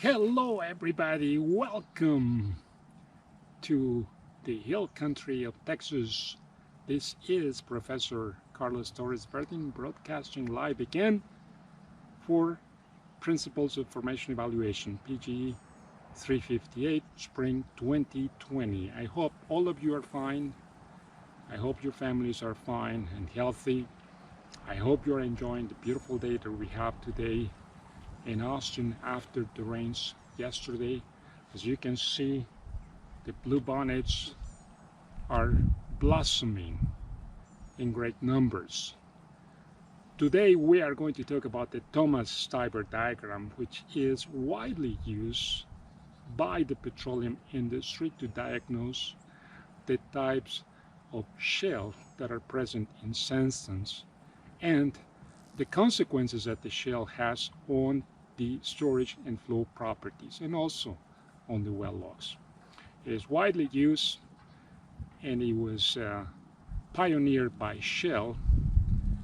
Hello everybody, welcome to the hill country of Texas. This is Professor Carlos Torres-Verdin broadcasting live again for Principles of Formation Evaluation, PGE358, Spring 2020. I hope all of you are fine. I hope your families are fine and healthy. I hope you're enjoying the beautiful day that we have today in Austin after the rains yesterday. As you can see, the bluebonnets are blossoming in great numbers. Today we are going to talk about the Thomas-Stieber diagram, which is widely used by the petroleum industry to diagnose the types of shale that are present in sandstones and the consequences that the shale has on the storage and flow properties and also on the well logs. It is widely used and it was pioneered by Shell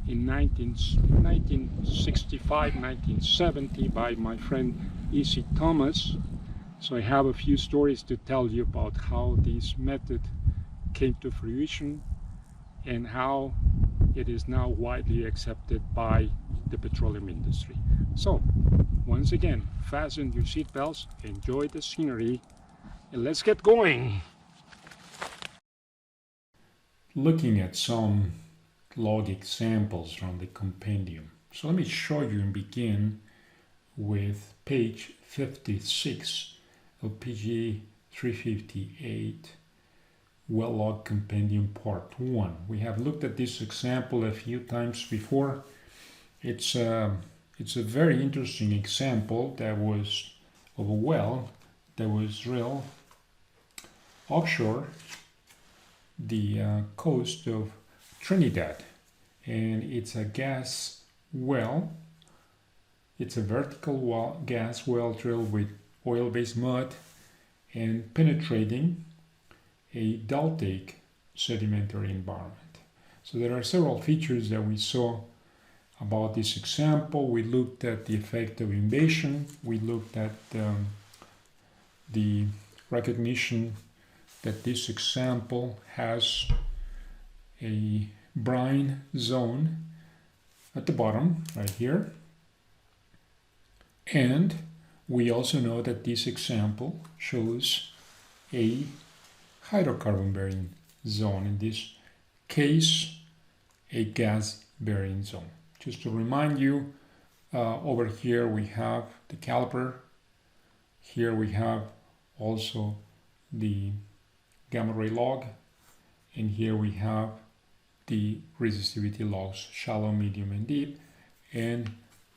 in 1965, 1970 by my friend E.C. Thomas. So I have a few stories to tell you about how this method came to fruition and how it is now widely accepted by the petroleum industry. So once again, fasten your seatbelts, enjoy the scenery, and let's get going. Looking at some log examples from the compendium. So let me show you and begin with page 56 of PGE358 Well Log Compendium Part 1. We have looked at this example a few times before. It's a very interesting example that was of a well that was drilled offshore the coast of Trinidad, and it's a gas well. It's a vertical gas well drilled with oil-based mud and penetrating a deltaic sedimentary environment. So there are several features that we saw about this example. We looked at the effect of invasion. We looked at the recognition that this example has a brine zone at the bottom right here. And we also know that this example shows a hydrocarbon bearing zone, in this case a gas bearing zone. Just to remind you, over here we have the caliper. Here we have also the gamma ray log, and here we have the resistivity logs, shallow, medium, and deep. And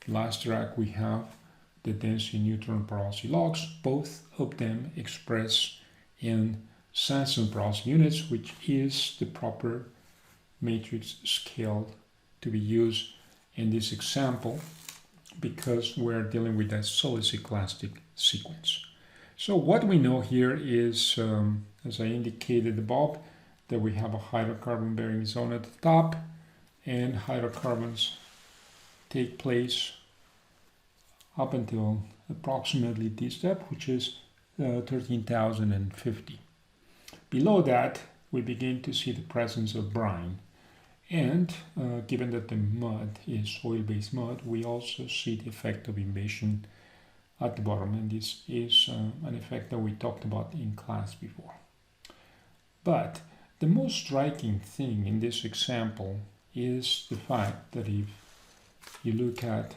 last track we have the density neutron porosity logs, both of them expressed in sandstone porosity units, which is the proper matrix scale to be used in this example because we're dealing with a solid-cyclastic sequence. So what we know here is, as I indicated above, that we have a hydrocarbon bearing zone at the top, and hydrocarbons take place up until approximately this depth, which is 13,050. Below that, we begin to see the presence of brine. And given that the mud is oil-based mud, we also see the effect of invasion at the bottom, and this is an effect that we talked about in class before. But the most striking thing in this example is the fact that if you look at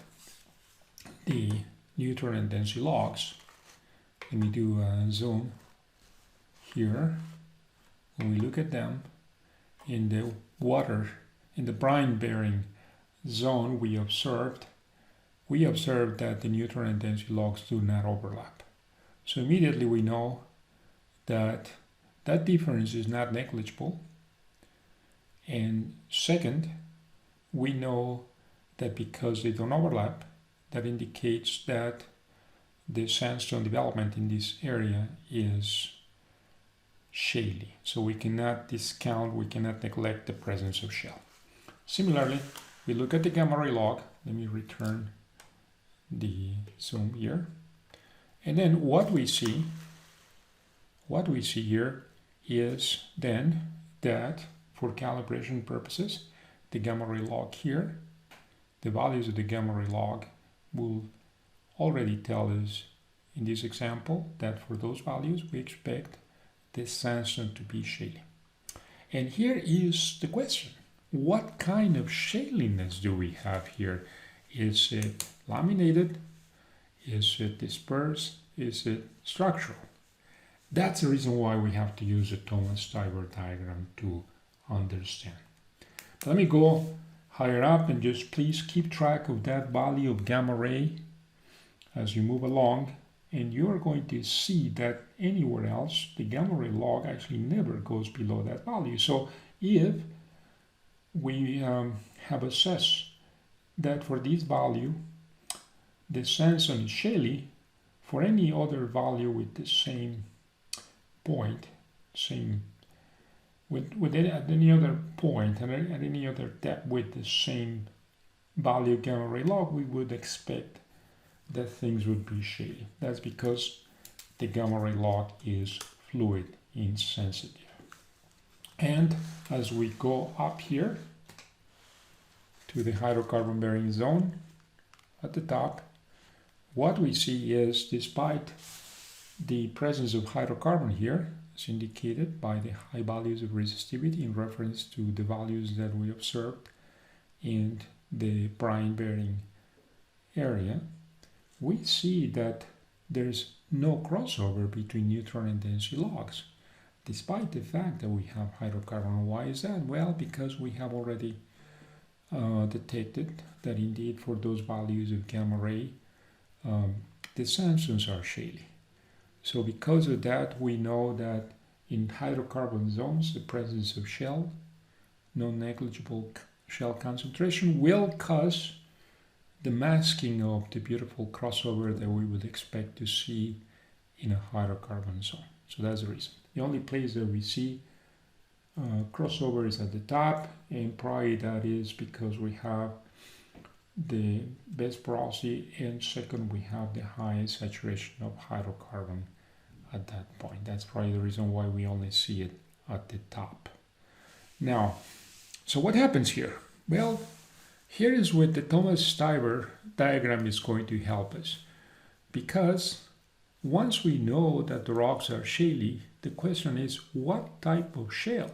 the neutron and density logs, let me do a zoom here, when we look at them in the water, in the brine bearing zone, we observed that the neutron and density logs do not overlap. So immediately we know that that difference is not negligible. And second, we know that because they don't overlap, that indicates that the sandstone development in this area is shaly. So we cannot discount, we cannot neglect the presence of shale. Similarly, we look at the gamma ray log. Let me return the zoom here. And then what we see here is then that for calibration purposes, the gamma ray log here, the values of the gamma ray log will already tell us in this example that for those values we expect the sandstone to be shaly. And here is the question: what kind of shaliness do we have here? Is it laminated? Is it dispersed? Is it structural? That's the reason why we have to use a Thomas-Stieber diagram to understand. Let me go higher up and just please keep track of that value of gamma ray as you move along, and you're going to see that anywhere else the gamma ray log actually never goes below that value. So if we have assessed that for this value the sandstone is shaly, for any other value with the same point, at any other point and at any other depth with the same value gamma ray log, we would expect that things would be shaly. That's because the gamma ray log is fluid insensitive. And as we go up here to the hydrocarbon bearing zone at the top, what we see is, despite the presence of hydrocarbon here, as indicated by the high values of resistivity in reference to the values that we observed in the brine bearing area, we see that there's no crossover between neutron and density logs, despite the fact that we have hydrocarbon. Why is that? Well, because we have already detected that indeed for those values of gamma ray, the sandstones are shaly. So because of that, we know that in hydrocarbon zones, the presence of shale, non-negligible shale concentration, will cause the masking of the beautiful crossover that we would expect to see in a hydrocarbon zone. So that's the reason. The only place that we see crossover is at the top, and probably that is because we have the best porosity, and second, we have the highest saturation of hydrocarbon at that point. That's probably the reason why we only see it at the top. Now, so what happens here? Well, here is where the Thomas-Stieber diagram is going to help us, because once we know that the rocks are shaly, the question is what type of shale?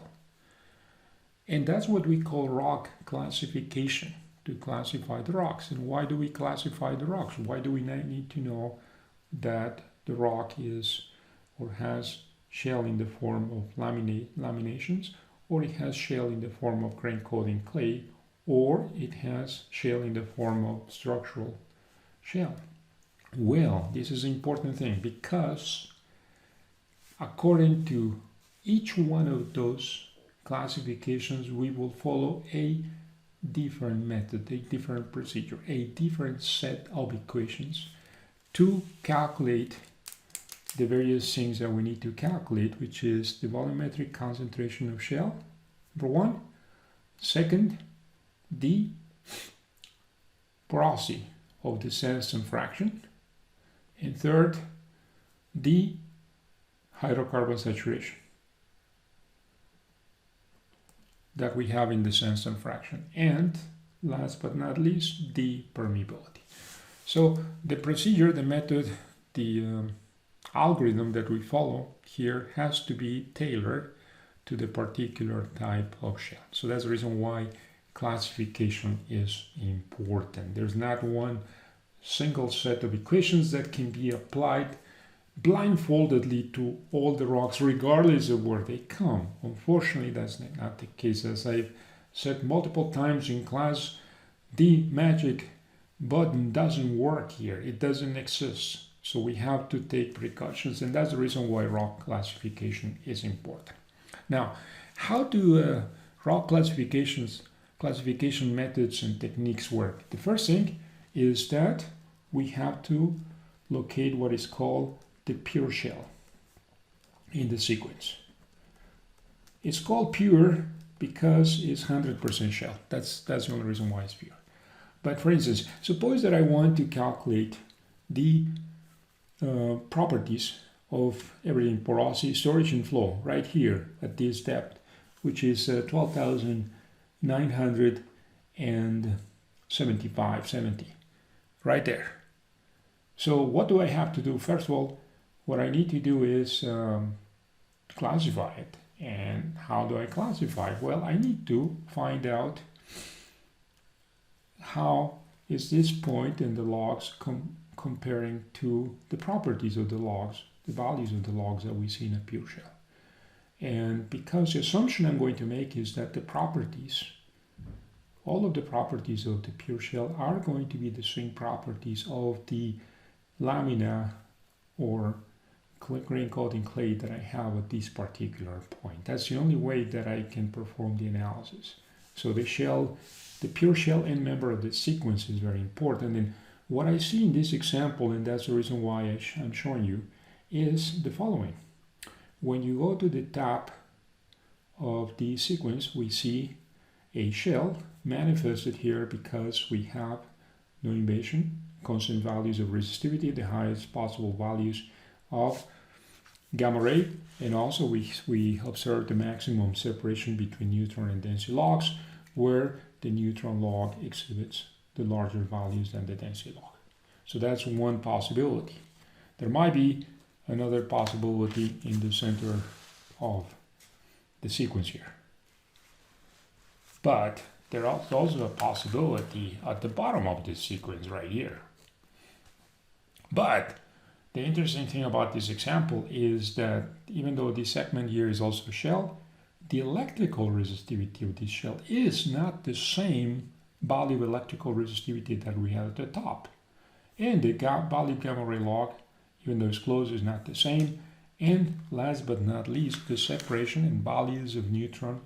And that's what we call rock classification, to classify the rocks. And why do we classify the rocks? Why do we need to know that the rock is or has shale in the form of laminations, or it has shale in the form of grain coating clay, or it has shale in the form of structural shale? Well, this is an important thing, because according to each one of those classifications, we will follow a different method, a different procedure, a different set of equations to calculate the various things that we need to calculate, which is the volumetric concentration of shale, number one. Second, the porosity of the sandstone fraction. And third, the hydrocarbon saturation that we have in the sandstone fraction. And last but not least, the permeability. So the procedure, the method, the algorithm that we follow here has to be tailored to the particular type of shale. So that's the reason why classification is important. There's not one single set of equations that can be applied blindfoldedly to all the rocks regardless of where they come. Unfortunately, that's not the case. As I've said multiple times in class, the magic button doesn't work here. It doesn't exist. So we have to take precautions, and that's the reason why rock classification is important. Now, how do rock classification methods and techniques work? The first thing is that we have to locate what is called the pure shale in the sequence. It's called pure because it's 100% shale. That's the only reason why it's pure. But for instance, suppose that I want to calculate the properties of everything: porosity, storage, and flow, right here at this depth, which is 12,975.70, right there. So what do I have to do? First of all, what I need to do is classify it. And how do I classify? Well, I need to find out how is this point in the logs comparing to the properties of the logs, the values of the logs that we see in a pure shell. And because the assumption I'm going to make is that the properties, all of the properties of the pure shell are going to be the same properties of the lamina or grain coating clay that I have at this particular point. That's the only way that I can perform the analysis. So the pure shell end member of the sequence is very important. And what I see in this example, and that's the reason why I'm showing you, is the following. When you go to the top of the sequence, we see a shell manifested here because we have no invasion, constant values of resistivity, the highest possible values of gamma ray, and also we observe the maximum separation between neutron and density logs, where the neutron log exhibits the larger values than the density log. So that's one possibility. There might be another possibility in the center of the sequence here. But there is also a possibility at the bottom of this sequence right here. But the interesting thing about this example is that even though this segment here is also a shell, the electrical resistivity of this shell is not the same value of electrical resistivity that we have at the top. And the value of gamma ray log, even though it's close, is not the same. And last but not least, the separation and values of neutron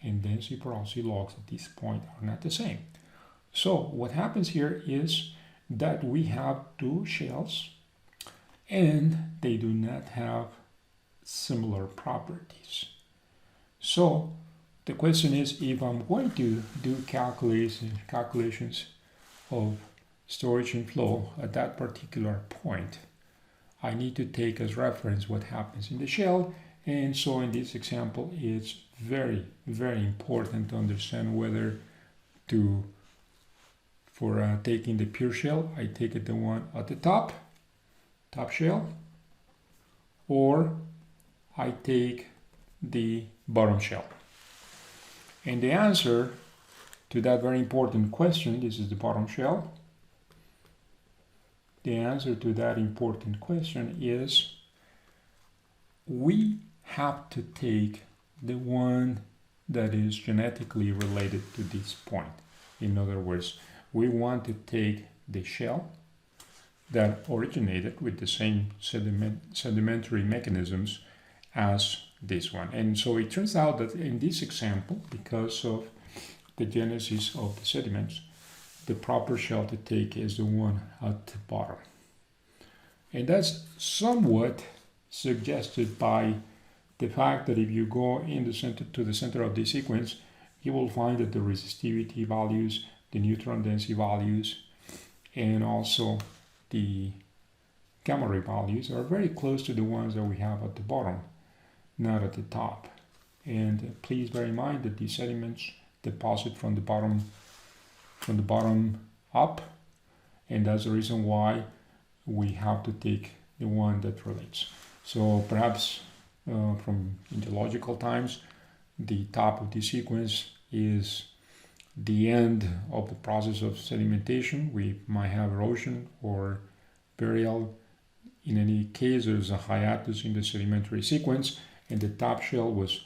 and density porosity logs at this point are not the same. So what happens here is that we have two shells and they do not have similar properties. So the question is, if I'm going to do calculations of storage and flow at that particular point, I need to take as reference what happens in the shell. And so in this example, it's very, very important to understand whether for taking the pure shell, I take it the one at the top shell, or I take the bottom shell. And the answer to that very important question, this is the bottom shell, the answer to that important question is we have to take the one that is genetically related to this point. In other words, we want to take the shell that originated with the same sedimentary mechanisms as this one. And so it turns out that in this example, because of the genesis of the sediments, the proper shell to take is the one at the bottom. And that's somewhat suggested by the fact that if you go in the center to the center of the sequence, you will find that the resistivity values, the neutron density values, and also the gamma ray values are very close to the ones that we have at the bottom, not at the top. And please bear in mind that these sediments deposit from the bottom up, and that's the reason why we have to take the one that relates. So perhaps from geological times, the top of the sequence is the end of the process of sedimentation. We might have erosion or burial. In any case, there's a hiatus in the sedimentary sequence, and the top shell was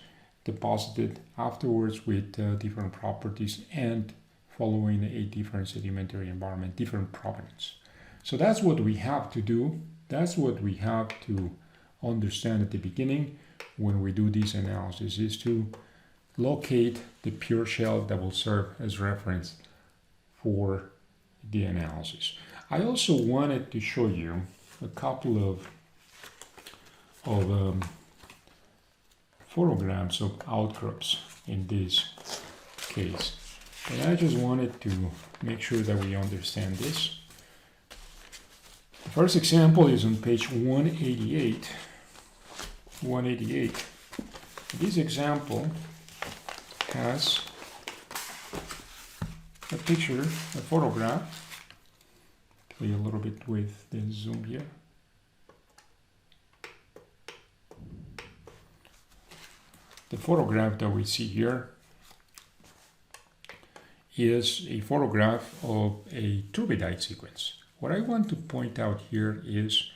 deposited afterwards with different properties and following a different sedimentary environment, different provenance. So that's what we have to do. That's what we have to understand at the beginning when we do this analysis, is to locate the pure shell that will serve as reference for the analysis. I also wanted to show you a couple of photographs of outcrops in this case. And I just wanted to make sure that we understand this. First example is on page 188. 188. This example has a picture, a photograph. Play a little bit with the zoom here. The photograph that we see here is a photograph of a turbidite sequence. What I want to point out here is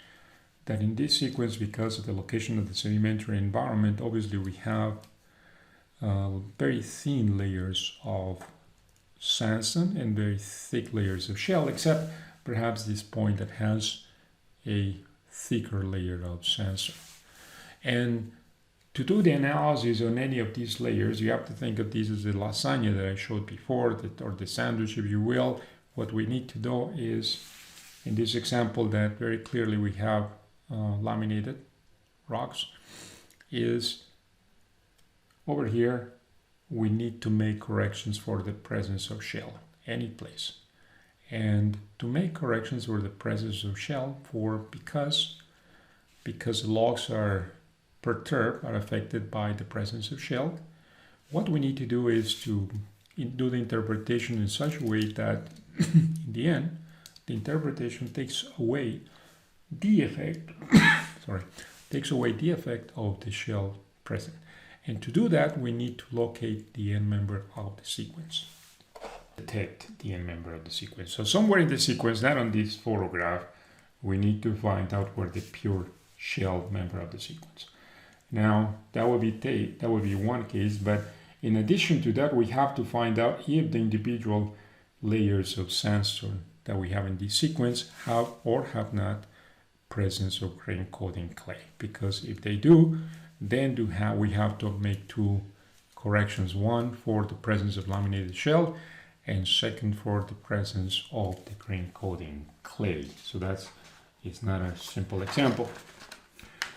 that in this sequence, because of the location of the sedimentary environment, obviously we have very thin layers of sandstone and very thick layers of shale, except perhaps this point that has a thicker layer of sandstone. And to do the analysis on any of these layers, you have to think of this as the lasagna that I showed before, or the sandwich, if you will. What we need to know is, in this example that very clearly we have laminated rocks, is over here we need to make corrections for the presence of shale any place. And to make corrections for the presence of shale, because logs are perturbed, are affected by the presence of shale, what we need to do is to do the interpretation in such a way that in the end the interpretation takes away the effect of the shale present. And to do that, we need to locate the end member of the sequence. Detect the end member of the sequence. So somewhere in the sequence, not on this photograph, we need to find out where the pure shale member of the sequence. Now, that would be one case, but in addition to that, we have to find out if the individual layers of sandstone that we have in this sequence have or have not presence of grain coating clay. Because if they do, then we have to make two corrections. One for the presence of laminated shale, and second for the presence of the grain coating clay. So it's not a simple example.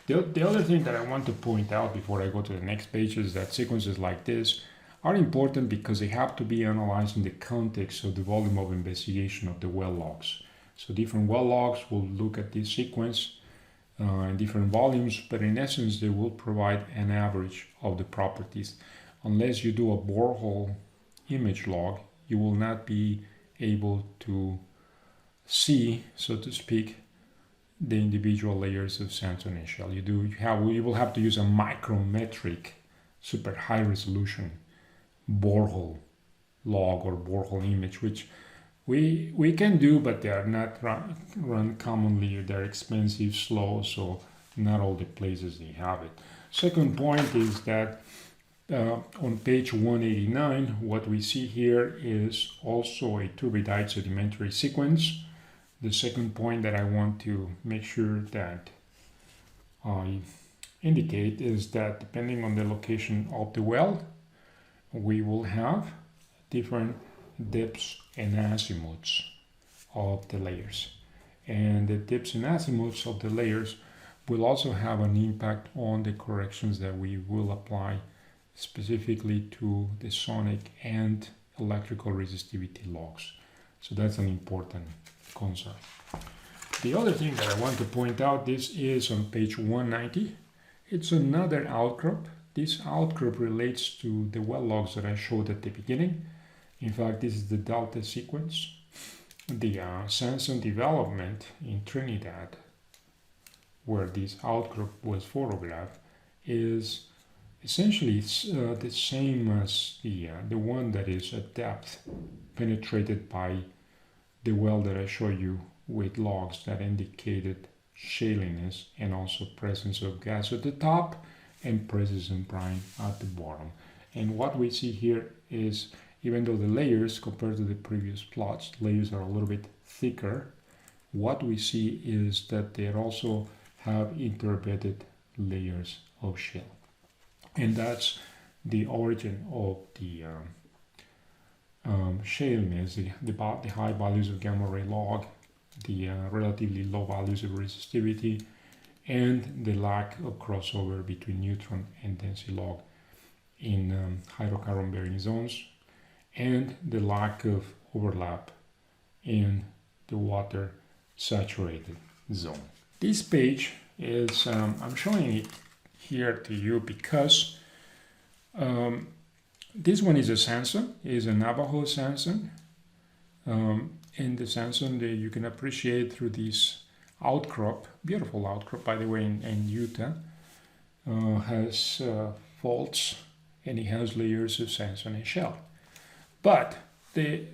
The other thing that I want to point out before I go to the next page is that sequences like this are important because they have to be analyzed in the context of the volume of investigation of the well logs. So different well logs will look at this sequence in different volumes, but in essence they will provide an average of the properties. Unless you do a borehole image log, you will not be able to see, so to speak, the individual layers of sandstone and shale. You will have to use a micrometric, super high resolution borehole log or borehole image, which we can do, but they are not run commonly. They're expensive, slow, so not all the places they have it. Second point is that on page 189, what we see here is also a turbidite sedimentary sequence. The second point that I want to make sure that I indicate is that depending on the location of the well, we will have different dips and azimuths of the layers. And the dips and azimuths of the layers will also have an impact on the corrections that we will apply specifically to the sonic and electrical resistivity logs. So that's an important concern. The other thing that I want to point out, this is on page 190. It's another outcrop. This outcrop relates to the well logs that I showed at the beginning. In fact, this is the delta sequence. The sandstone development in Trinidad, where this outcrop was photographed, is essentially the same as the one that is at depth penetrated by the well that I showed you with logs that indicated shaliness and also presence of gas at the top and presence of brine at the bottom. And what we see here is, even though the layers compared to the previous plots, layers are a little bit thicker, what we see is that they also have interbedded layers of shale. And that's the origin of the shaliness, the high values of gamma ray log, the relatively low values of resistivity, and the lack of crossover between neutron and density log in hydrocarbon bearing zones, and the lack of overlap in the water saturated zone. This page is, I'm showing it here to you because this one is a sandstone, is a Navajo sandstone. And the sandstone that you can appreciate through this outcrop, beautiful outcrop by the way in Utah, has faults and it has layers of sandstone and shale. But the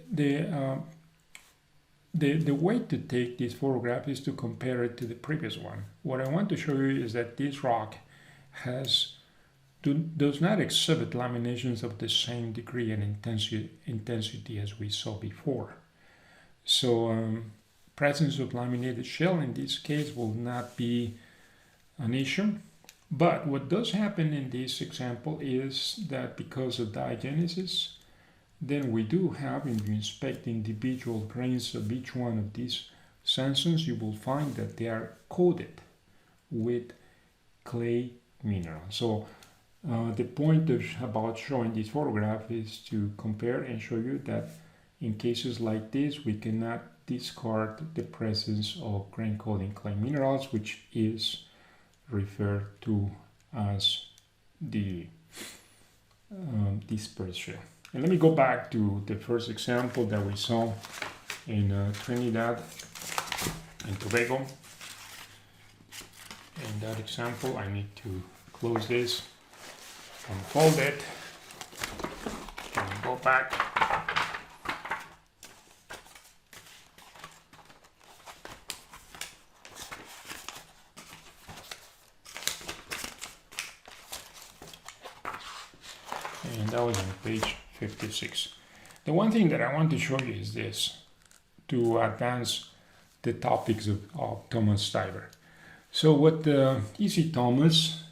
way to take this photograph is to compare it to the previous one. What I want to show you is that this rock does not exhibit laminations of the same degree and intensity as we saw before. So presence of laminated shale in this case will not be an issue. But what does happen in this example is that because of diagenesis, then we do have, if you inspect individual grains of each one of these sandstones, you will find that they are coated with clay mineral. So the point about showing this photograph is to compare and show you that in cases like this, we cannot discard the presence of grain coating clay minerals, which is referred to as the dispersed shale. And let me go back to the first example that we saw in Trinidad and Tobago. In that example, I need to close this, unfold it, and go back. And that was on page 56. The one thing that I want to show you is this, to advance the topics of Thomas-Stieber. So what E.C. Thomas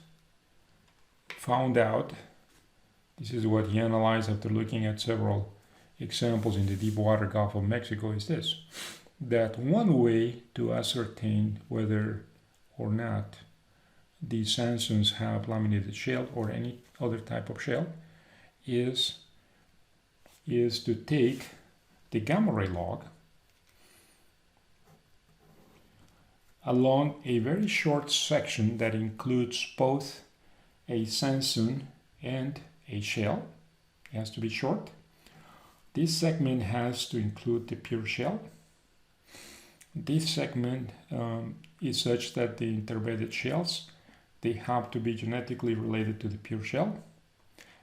found out, this is what he analyzed after looking at several examples in the deep water Gulf of Mexico, is this, that one way to ascertain whether or not these sandstones have laminated shale or any other type of shale is to take the gamma ray log along a very short section that includes both a sandstone and a shale. It has to be short. This segment has to include the pure shale. This segment is such that the interbedded shales, they have to be genetically related to the pure shale.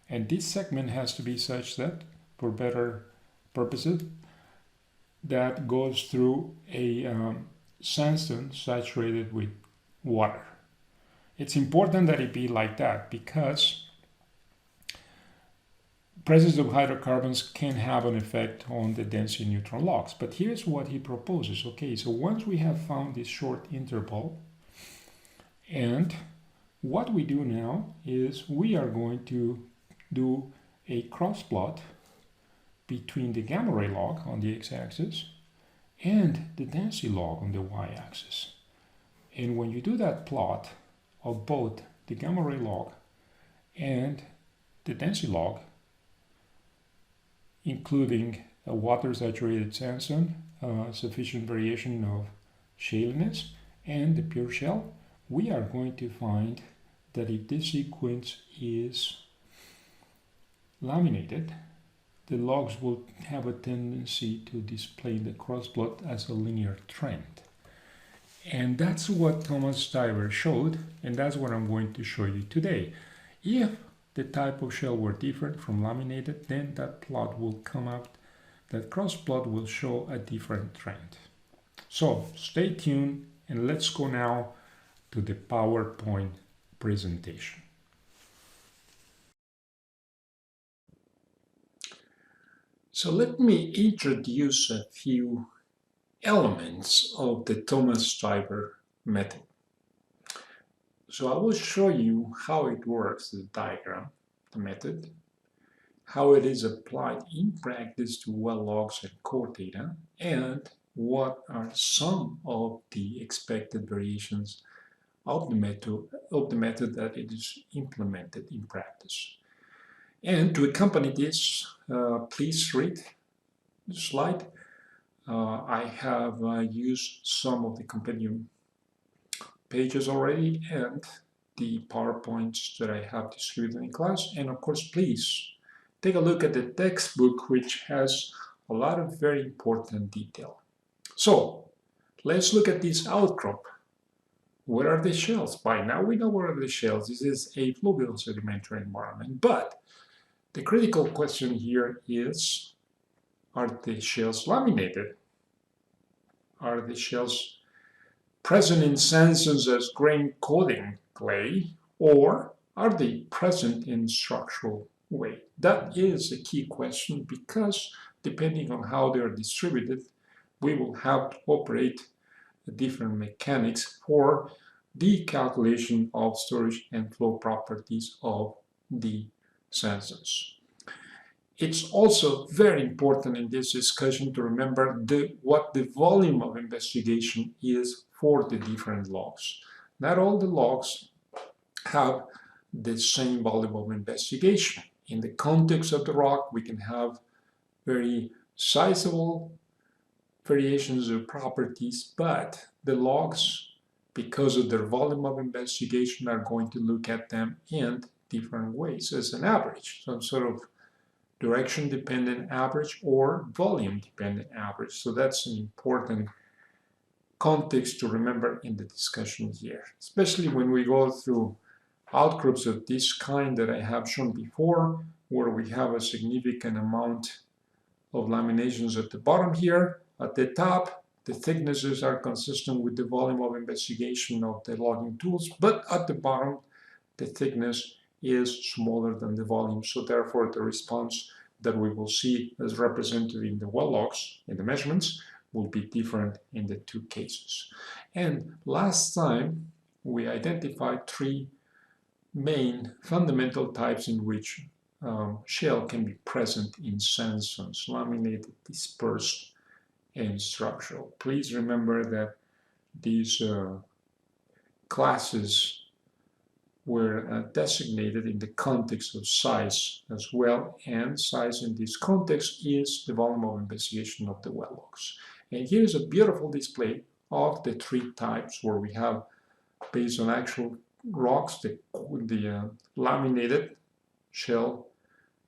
And this segment has to be such that, for better purposes, that goes through a sandstone saturated with water. It's important that it be like that because presence of hydrocarbons can have an effect on the density neutron logs. But here's what he proposes. Okay, so once we have found this short interval, and what we do now is we are going to do a cross plot between the gamma ray log on the x-axis and the density log on the y-axis. And when you do that plot of both the gamma ray log and the density log, including a water saturated sandstone, sufficient variation of shaliness, and the pure shale, we are going to find that if this sequence is laminated, the logs will have a tendency to display the cross plot as a linear trend. And that's what Thomas-Stieber showed, and that's what I'm going to show you today. If the type of shale were different from laminated, then that plot will come out, that cross plot will show a different trend. So stay tuned and let's go now to the PowerPoint presentation. So let me introduce a few elements of the Thomas-Stieber method. So I will show you how it works, the diagram, the method, how it is applied in practice to well logs and core data, and what are some of the expected variations of the method that it is implemented in practice. And to accompany this, please read the slide. I have used some of the compendium pages already and the PowerPoints that I have distributed in class. And of course, please take a look at the textbook, which has a lot of very important detail. So let's look at this outcrop. What are the shales? By now we know what are the shales. This is a fluvial sedimentary environment. But the critical question here is, are the shales laminated? Are the shales present in sandstones as grain coating clay, or are they present in structural way? That is a key question, because depending on how they are distributed, we will have to operate different mechanics for the calculation of storage and flow properties of the sandstones. It's also very important in this discussion to remember what the volume of investigation is for the different logs. Not all the logs have the same volume of investigation. In the context of the rock, we can have very sizable variations of properties, but the logs, because of their volume of investigation, are going to look at them in different ways as an average, some sort of direction-dependent average or volume-dependent average. So that's an important context to remember in the discussion here, especially when we go through outcrops of this kind that I have shown before, where we have a significant amount of laminations at the bottom here. At the top, the thicknesses are consistent with the volume of investigation of the logging tools, but at the bottom, the thickness is smaller than the volume, so therefore the response that we will see as represented in the well logs, in the measurements, will be different in the two cases. And last time, we identified three main fundamental types in which shale can be present in sandstones: laminated, dispersed, and structural. Please remember that these classes were designated in the context of size as well, and size in this context is the volume of investigation of the well logs. And here's a beautiful display of the three types, where we have, based on actual rocks, the laminated shale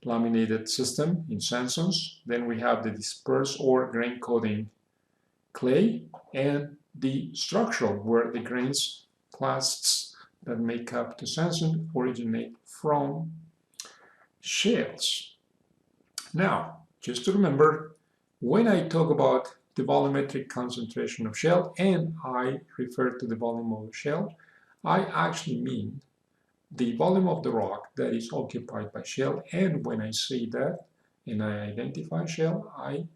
laminated system in sandstones. Then we have the dispersed or grain coating clay, and the structural, where the grains clasts that make up the sandstone originate from shales. Now, just to remember, when I talk about the volumetric concentration of shale and I refer to the volume of the shale, I actually mean the volume of the rock that is occupied by shale. And when I say that and I identify shale, I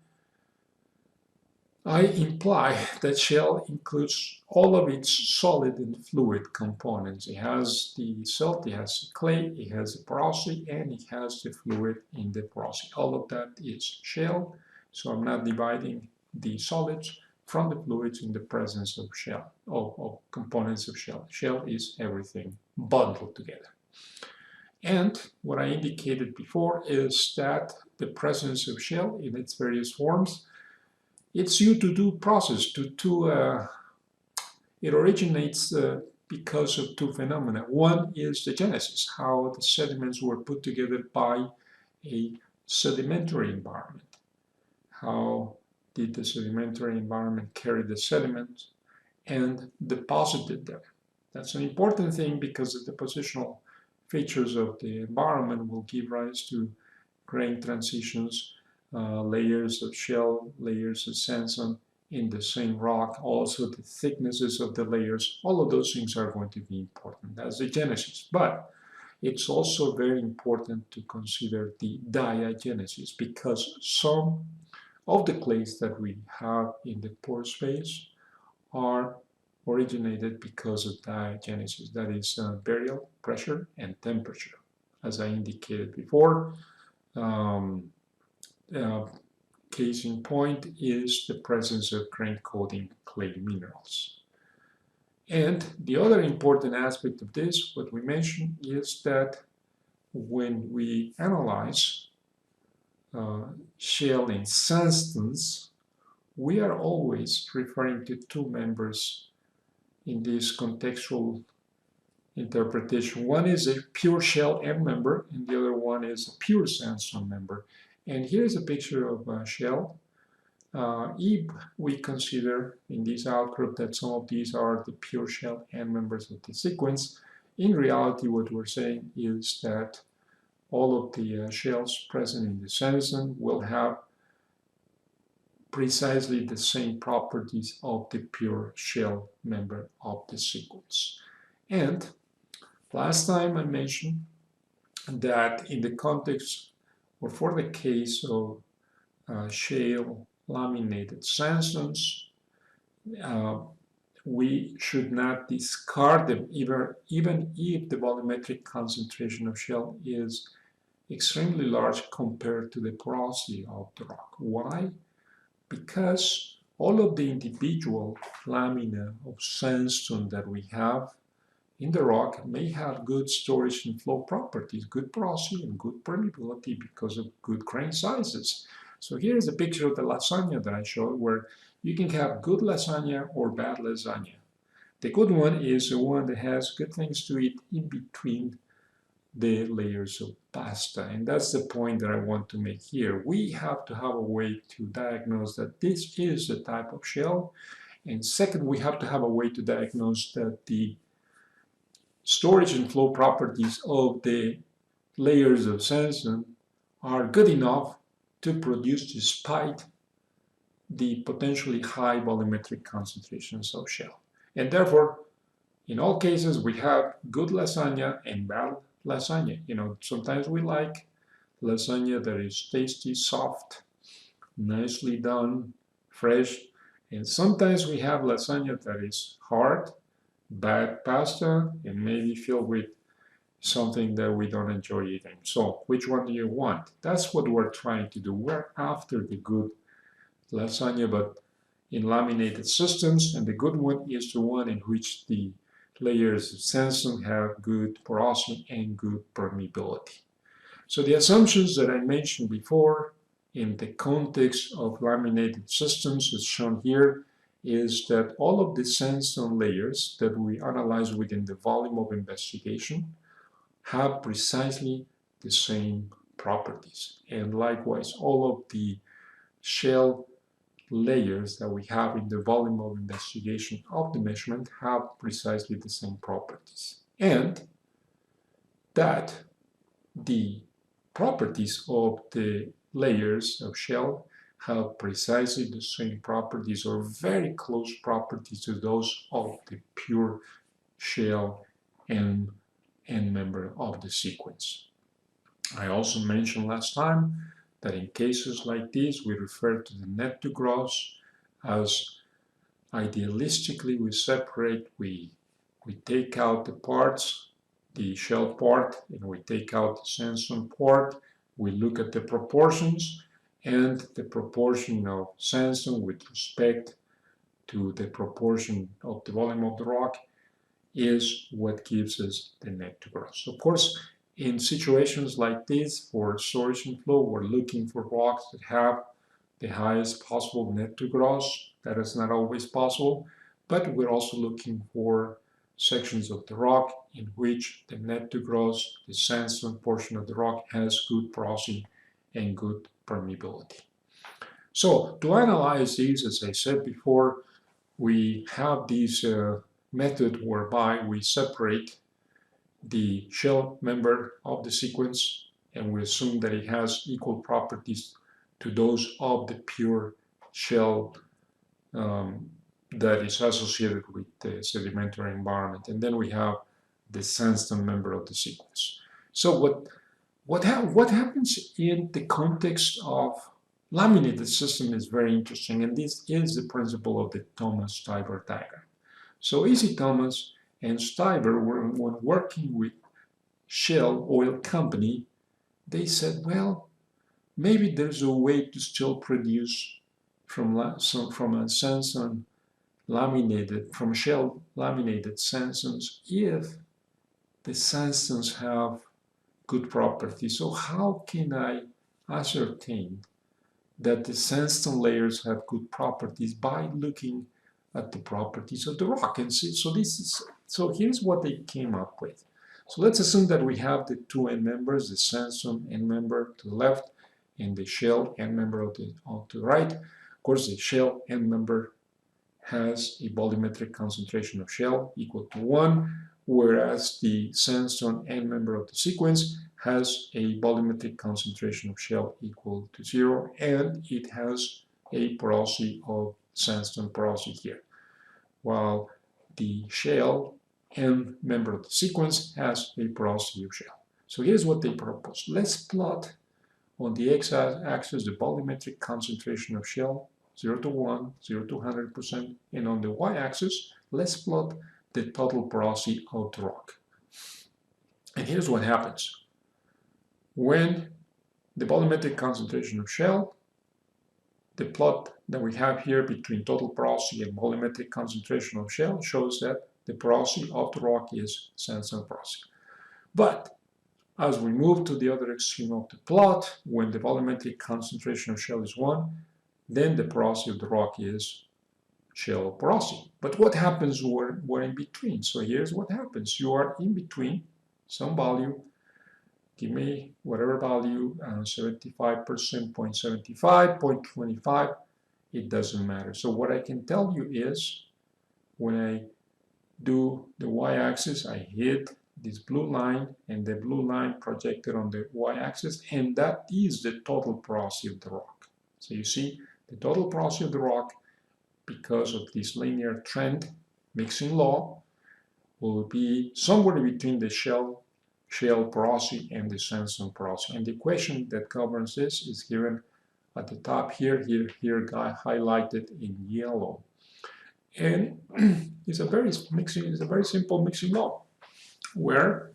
imply that shale includes all of its solid and fluid components. It has the silt, it has the clay, it has the porosity, and it has the fluid in the porosity. All of that is shale, so I'm not dividing the solids from the fluids in the presence of shale, of components of shale. Shale is everything bundled together. And what I indicated before is that the presence of shale in its various forms, it's due to two processes. It originates because of two phenomena. One is the genesis, how the sediments were put together by a sedimentary environment. How did the sedimentary environment carry the sediments and deposited them? That's an important thing, because the depositional features of the environment will give rise to grain transitions, layers of shale, layers of sandstone in the same rock, also the thicknesses of the layers. All of those things are going to be important as the genesis. But it's also very important to consider the diagenesis, because some of the clays that we have in the pore space are originated because of diagenesis, that is burial pressure and temperature. As I indicated before, case in point is the presence of grain coating clay minerals. And the other important aspect of this, what we mentioned, is that when we analyze shale in sandstones, we are always referring to two members in this contextual interpretation. One is a pure shale end member, and the other one is a pure sandstone member. And here's a picture of shale. If we consider in this outcrop that some of these are the pure shale end members of the sequence, in reality what we're saying is that all of the shales present in the sandstone will have precisely the same properties of the pure shale member of the sequence. And last time I mentioned that in the context or for the case of shale laminated sandstones, we should not discard them even if the volumetric concentration of shale is extremely large compared to the porosity of the rock. Why? Because all of the individual lamina of sandstone that we have in the rock may have good storage and flow properties, good porosity and good permeability because of good grain sizes. So here's a picture of the lasagna that I showed where you can have good lasagna or bad lasagna. The good one is the one that has good things to eat in between the layers of pasta. And that's the point that I want to make here. We have to have a way to diagnose that this is the type of shale. And second, we have to have a way to diagnose that the storage and flow properties of the layers of sandstone are good enough to produce despite the potentially high volumetric concentrations of shale. And therefore, in all cases, we have good lasagna and bad lasagna. Sometimes we like lasagna that is tasty, soft, nicely done, fresh. And sometimes we have lasagna that is hard, bad pasta, and maybe filled with something that we don't enjoy eating. So which one do you want? That's what we're trying to do. We're after the good lasagna, but in laminated systems, and the good one is the one in which the layers of sandstone have good porosity and good permeability. So the assumptions that I mentioned before in the context of laminated systems, as shown here, is that all of the sandstone layers that we analyze within the volume of investigation have precisely the same properties. And likewise, all of the shale layers that we have in the volume of investigation of the measurement have precisely the same properties. And that the properties of the layers of shale have precisely the same properties or very close properties to those of the pure shale end member of the sequence. I also mentioned last time that in cases like this, we refer to the net to gross as idealistically we separate, we take out the parts, the shale part, and we take out the sandstone part. We look at the proportions, and the proportion of sandstone with respect to the proportion of the volume of the rock is what gives us the net to gross. Of course, in situations like this, for storage and flow, we're looking for rocks that have the highest possible net to gross. That is not always possible, but we're also looking for sections of the rock in which the net to gross, the sandstone portion of the rock, has good porosity and good permeability. So to analyze these, as I said before, we have this method whereby we separate the shale member of the sequence and we assume that it has equal properties to those of the pure shale that is associated with the sedimentary environment. And then we have the sandstone member of the sequence. So what happens in the context of laminated system is very interesting, and this is the principle of the Thomas-Stieber diagram. So E.C. Thomas and Stieber, when working with Shell Oil Company, they said, well, maybe there's a way to still produce from a sandstone laminated, from shale laminated sandstones if the sandstones have good properties. So how can I ascertain that the sandstone layers have good properties? By looking at the properties of the rock. And so here's what they came up with. So let's assume that we have the two end members, the sandstone end member to the left and the shale end member to the right. Of course, the shale end member has a volumetric concentration of shale equal to 1, whereas the sandstone end member of the sequence has a volumetric concentration of shale equal to 0, and it has a porosity of sandstone porosity here, while the shale end member of the sequence has a porosity of shale. So here's what they propose. Let's plot on the x-axis the volumetric concentration of shale, 0 to 1, 0 to 100%, and on the y-axis, let's plot the total porosity of the rock. And here's what happens. When the volumetric concentration of shale, the plot that we have here between total porosity and volumetric concentration of shale shows that the porosity of the rock is sandstone porosity. But as we move to the other extreme of the plot, when the volumetric concentration of shale is 1, then the porosity of the rock is shale porosity. But what happens when we're in between? So here's what happens. You are in between some value. Give me whatever value, 75%, 0.75, 0.25, it doesn't matter. So what I can tell you is when I do the y-axis, I hit this blue line and the blue line projected on the y-axis, and that is the total porosity of the rock. So you see the total porosity of the rock, because of this linear trend mixing law, will be somewhere between the shale porosity and the sandstone porosity. And the equation that governs this is given at the top here highlighted in yellow. And it's a very simple mixing law, where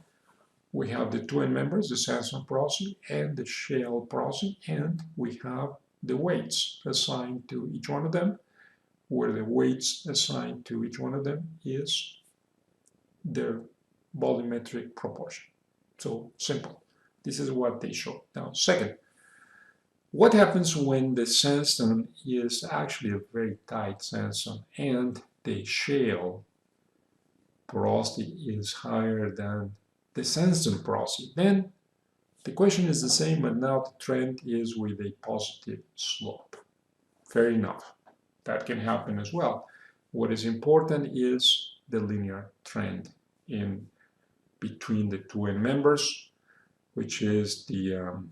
we have the two end members, the sandstone porosity and the shale porosity, and we have the weights assigned to each one of them, where the weights assigned to each one of them is their volumetric proportion. So simple. This is what they show. Now, second, what happens when the sandstone is actually a very tight sandstone and the shale porosity is higher than the sandstone porosity? Then the question is the same, but now the trend is with a positive slope. Fair enough. That can happen as well. What is important is the linear trend in between the two end members, which is the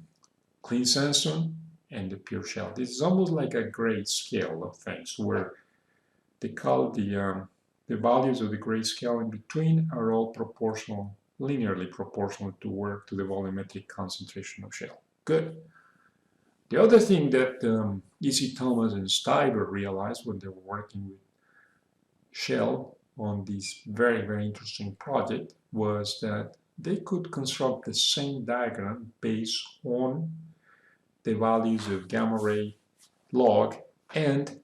clean sandstone and the pure shale. This is almost like a grayscale of things, where they call the values of the grayscale in between are all proportional, linearly proportional to the volumetric concentration of shale. Good. The other thing that E.C. Thomas and Stieber realized when they were working with shale on this very, very interesting project was that they could construct the same diagram based on the values of gamma ray log and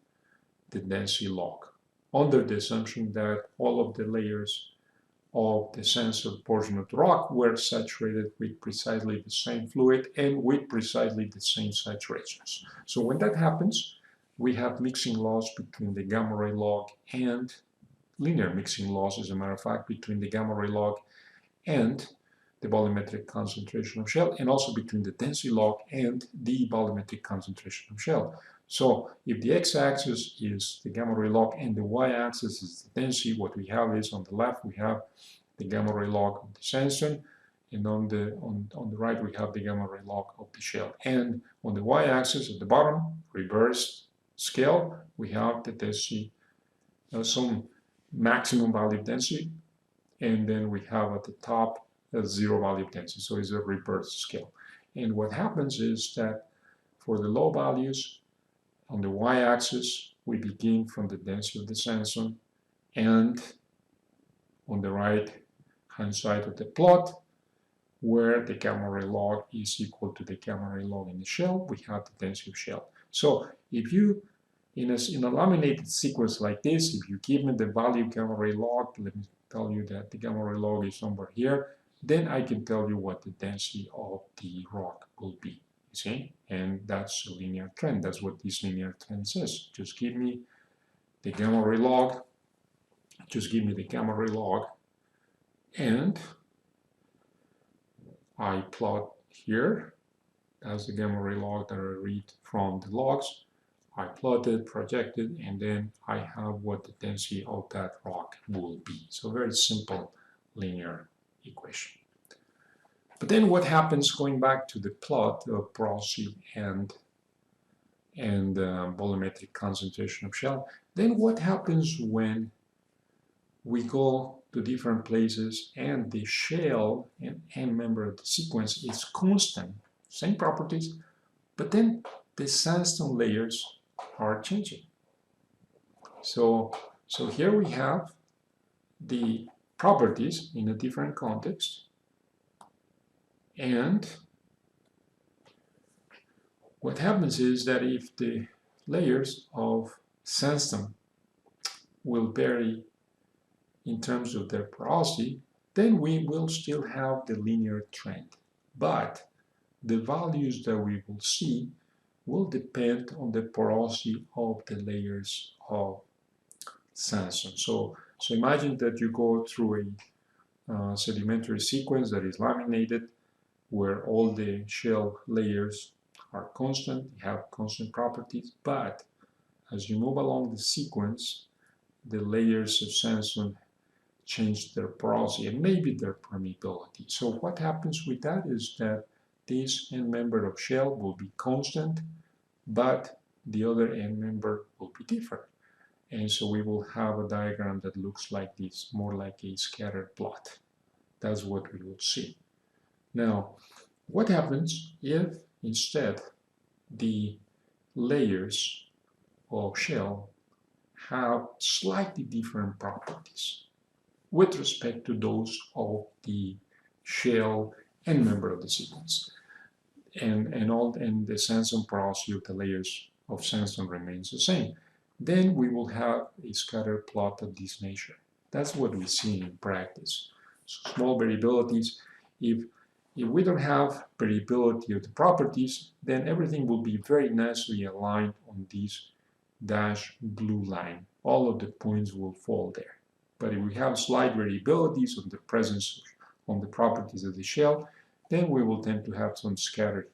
the density log, under the assumption that all of the layers of the sandstone portion of the rock were saturated with precisely the same fluid and with precisely the same saturations. So when that happens, we have mixing laws between the gamma ray log and linear mixing laws, as a matter of fact, between the gamma ray log and the volumetric concentration of shale, and also between the density log and the volumetric concentration of shale. So if the x-axis is the gamma ray log and the y-axis is the density, what we have is on the left we have the gamma ray log of the sandstone, and on the right we have the gamma ray log of the shale. And on the y-axis at the bottom, reversed scale, we have the density, some maximum value of density, and then we have at the top a zero value of density, so it's a reverse scale. And what happens is that for the low values, on the y-axis, we begin from the density of the sandstone, and on the right-hand side of the plot, where the gamma ray log is equal to the gamma ray log in the shale, we have the density of shale. So if you, in a laminated sequence like this, if you give me the value gamma ray log, let me tell you that the gamma ray log is somewhere here, then I can tell you what the density of the rock will be. See? And that's a linear trend. That's what this linear trend says. Just give me the gamma ray log. Just give me the gamma ray log, and I plot here. That's the gamma ray log that I read from the logs. I plotted, projected, and then I have what the density of that rock will be. So very simple linear equation. But then what happens, going back to the plot of porosity and volumetric concentration of shell, then what happens when we go to different places and the shale and end member of the sequence is constant, same properties, but then the sandstone layers are changing. So here we have the properties in a different context, and what happens is that if the layers of sandstone will vary in terms of their porosity, then we will still have the linear trend. But the values that we will see will depend on the porosity of the layers of sandstone. So imagine that you go through a sedimentary sequence that is laminated, where all the shale layers are constant, have constant properties, but as you move along the sequence, the layers of sandstone change their porosity and maybe their permeability. So what happens with that is that this end member of shale will be constant, but the other end member will be different. And so we will have a diagram that looks like this, more like a scatter plot. That's what we will see. Now, what happens if instead the layers of shale have slightly different properties with respect to those of the shale end member of the sequence? And the sandstone porosity of the layers of sandstone remains the same. Then we will have a scatter plot of this nature. That's what we see in practice. So small variabilities. If we don't have variability of the properties, then everything will be very nicely aligned on this dashed blue line. All of the points will fall there. But if we have slight variabilities on the presence on the properties of the shale, then we will tend to have some scatter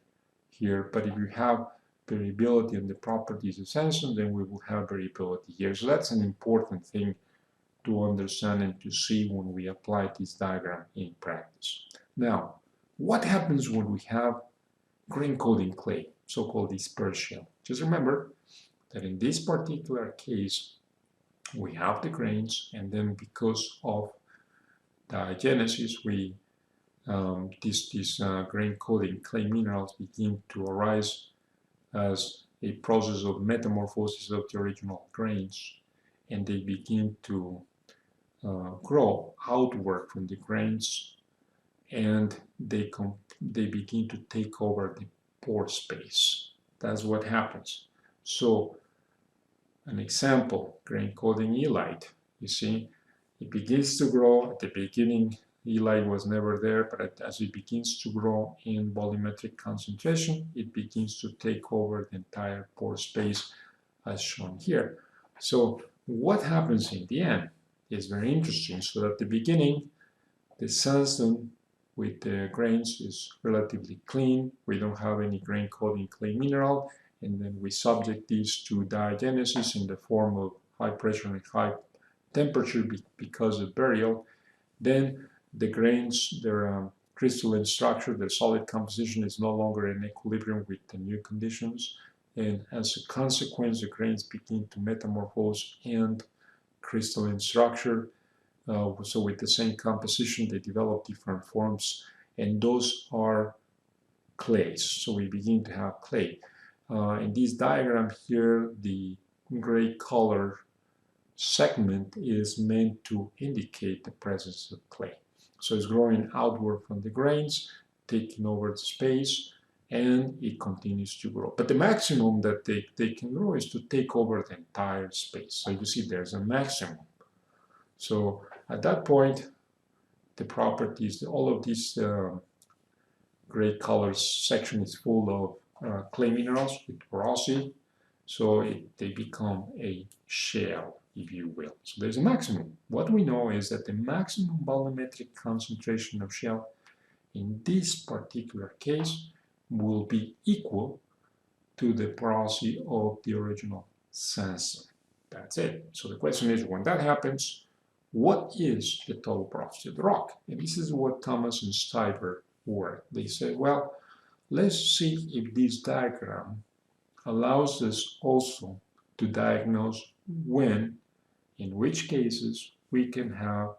here. But if you have variability in the properties of sandstone, then we will have variability here. So that's an important thing to understand and to see when we apply this diagram in practice. Now, what happens when we have grain-coating clay, so-called dispersed shale? Just remember that in this particular case, we have the grains, and then because of diagenesis, these grain-coating clay minerals begin to arise as a process of metamorphosis of the original grains, and they begin to grow outward from the grains, and they begin to take over the pore space. That's what happens. So an example, grain-coating illite, you see, it begins to grow. At the beginning, illite was never there, but as it begins to grow in volumetric concentration, it begins to take over the entire pore space as shown here. So what happens in the end is very interesting. So at the beginning, the sandstone with the grains is relatively clean. We don't have any grain-coating clay mineral, and then we subject these to diagenesis in the form of high pressure and high temperature because of burial. Then the grains, their crystalline structure, their solid composition is no longer in equilibrium with the new conditions, and as a consequence, the grains begin to metamorphose and crystalline structure. So with the same composition, they develop different forms, and those are clays. So we begin to have clay. In this diagram here, the gray color segment is meant to indicate the presence of clay. So it's growing outward from the grains, taking over the space, and it continues to grow. But the maximum that they can grow is to take over the entire space. So you see there's a maximum. So at that point, the properties, all of this gray color section is full of clay minerals with porosity, So they become a shale, if you will. So there's a maximum. What we know is that the maximum volumetric concentration of shale in this particular case will be equal to the porosity of the original sandstone. That's it. So the question is, when that happens, what is the total porosity of the rock? And this is what Thomas and Stieber were. They said, well, let's see if this diagram allows us also to diagnose when, in which cases, we can have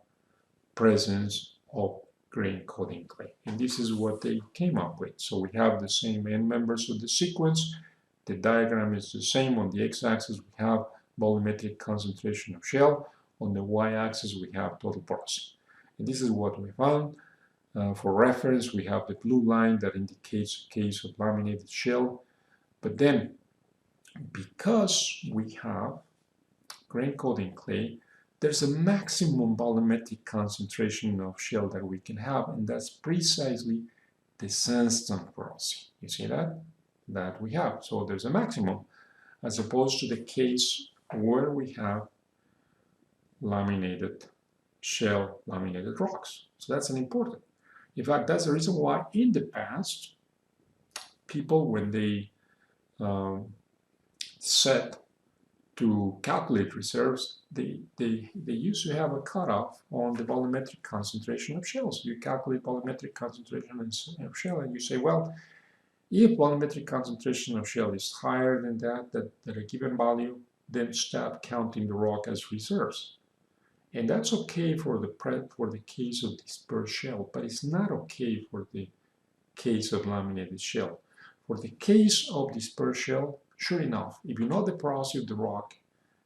presence of grain coating clay. And this is what they came up with. So we have the same end members of the sequence. The diagram is the same. On the x-axis, we have volumetric concentration of shale. On the y-axis, we have total porosity. And this is what we found. For reference, we have the blue line that indicates a case of laminated shale. But then, because we have grain coating clay, there's a maximum volumetric concentration of shale that we can have, and that's precisely the sandstone porosity. You see that? That we have. So there's a maximum, as opposed to the case where we have laminated shale, laminated rocks. So that's an important. In fact, that's the reason why in the past, people, when they set to calculate reserves, they used to have a cutoff on the volumetric concentration of shales. You calculate volumetric concentration of shale, and you say, well, if volumetric concentration of shale is higher than that at a given value, then stop counting the rock as reserves. And that's okay for the case of dispersed shale, but it's not okay for the case of laminated shale. For the case of dispersed shale, sure enough, if you know the porosity of the rock,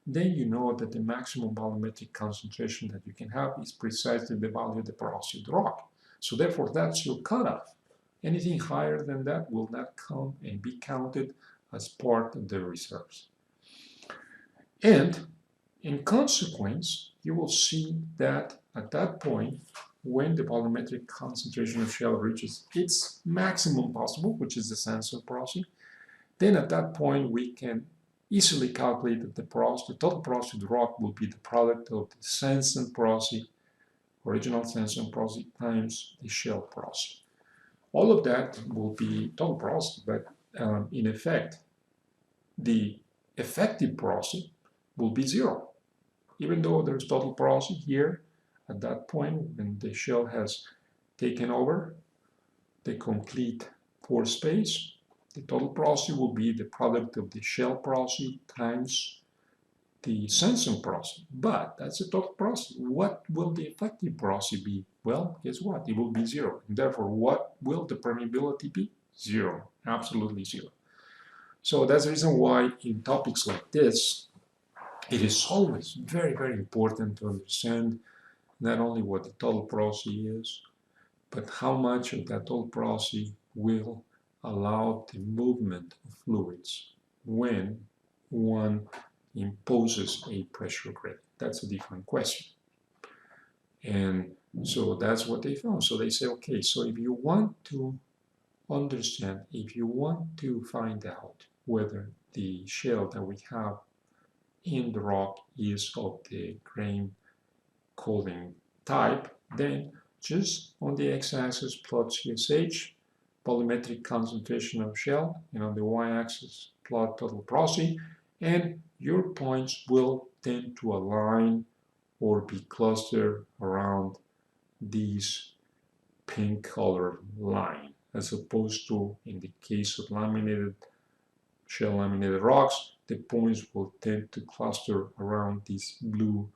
then you know that the maximum volumetric concentration that you can have is precisely the value of the porosity of the rock. So therefore, that's your cutoff. Anything higher than that will not come and be counted as part of the reserves. And in consequence, you will see that at that point, when the volumetric concentration of shale reaches its maximum possible, which is the sandstone porosity, then at that point we can easily calculate that the total porosity of the rock will be the product of the sandstone porosity, original sandstone porosity, times the shale porosity. All of that will be total porosity, but in effect, the effective porosity will be zero. Even though there's total porosity here, at that point, when the shale has taken over the complete pore space, the total porosity will be the product of the shale porosity times the sandstone porosity. But that's the total porosity. What will the effective porosity be? Well, guess what? It will be zero. And therefore, what will the permeability be? Zero. Absolutely zero. So that's the reason why in topics like this, it is always very, very important to understand not only what the total porosity is, but how much of that total porosity will allow the movement of fluids when one imposes a pressure gradient. That's a different question. And so that's what they found. So they say, okay, so if you want to understand, if you want to find out whether the shale that we have in the rock is of the grain coating type, then just on the x-axis plot CSH, volumetric concentration of shale, and on the y-axis plot total porosity, and your points will tend to align or be clustered around this pink color line, as opposed to in the case of shale laminated rocks, the points will tend to cluster around this blue,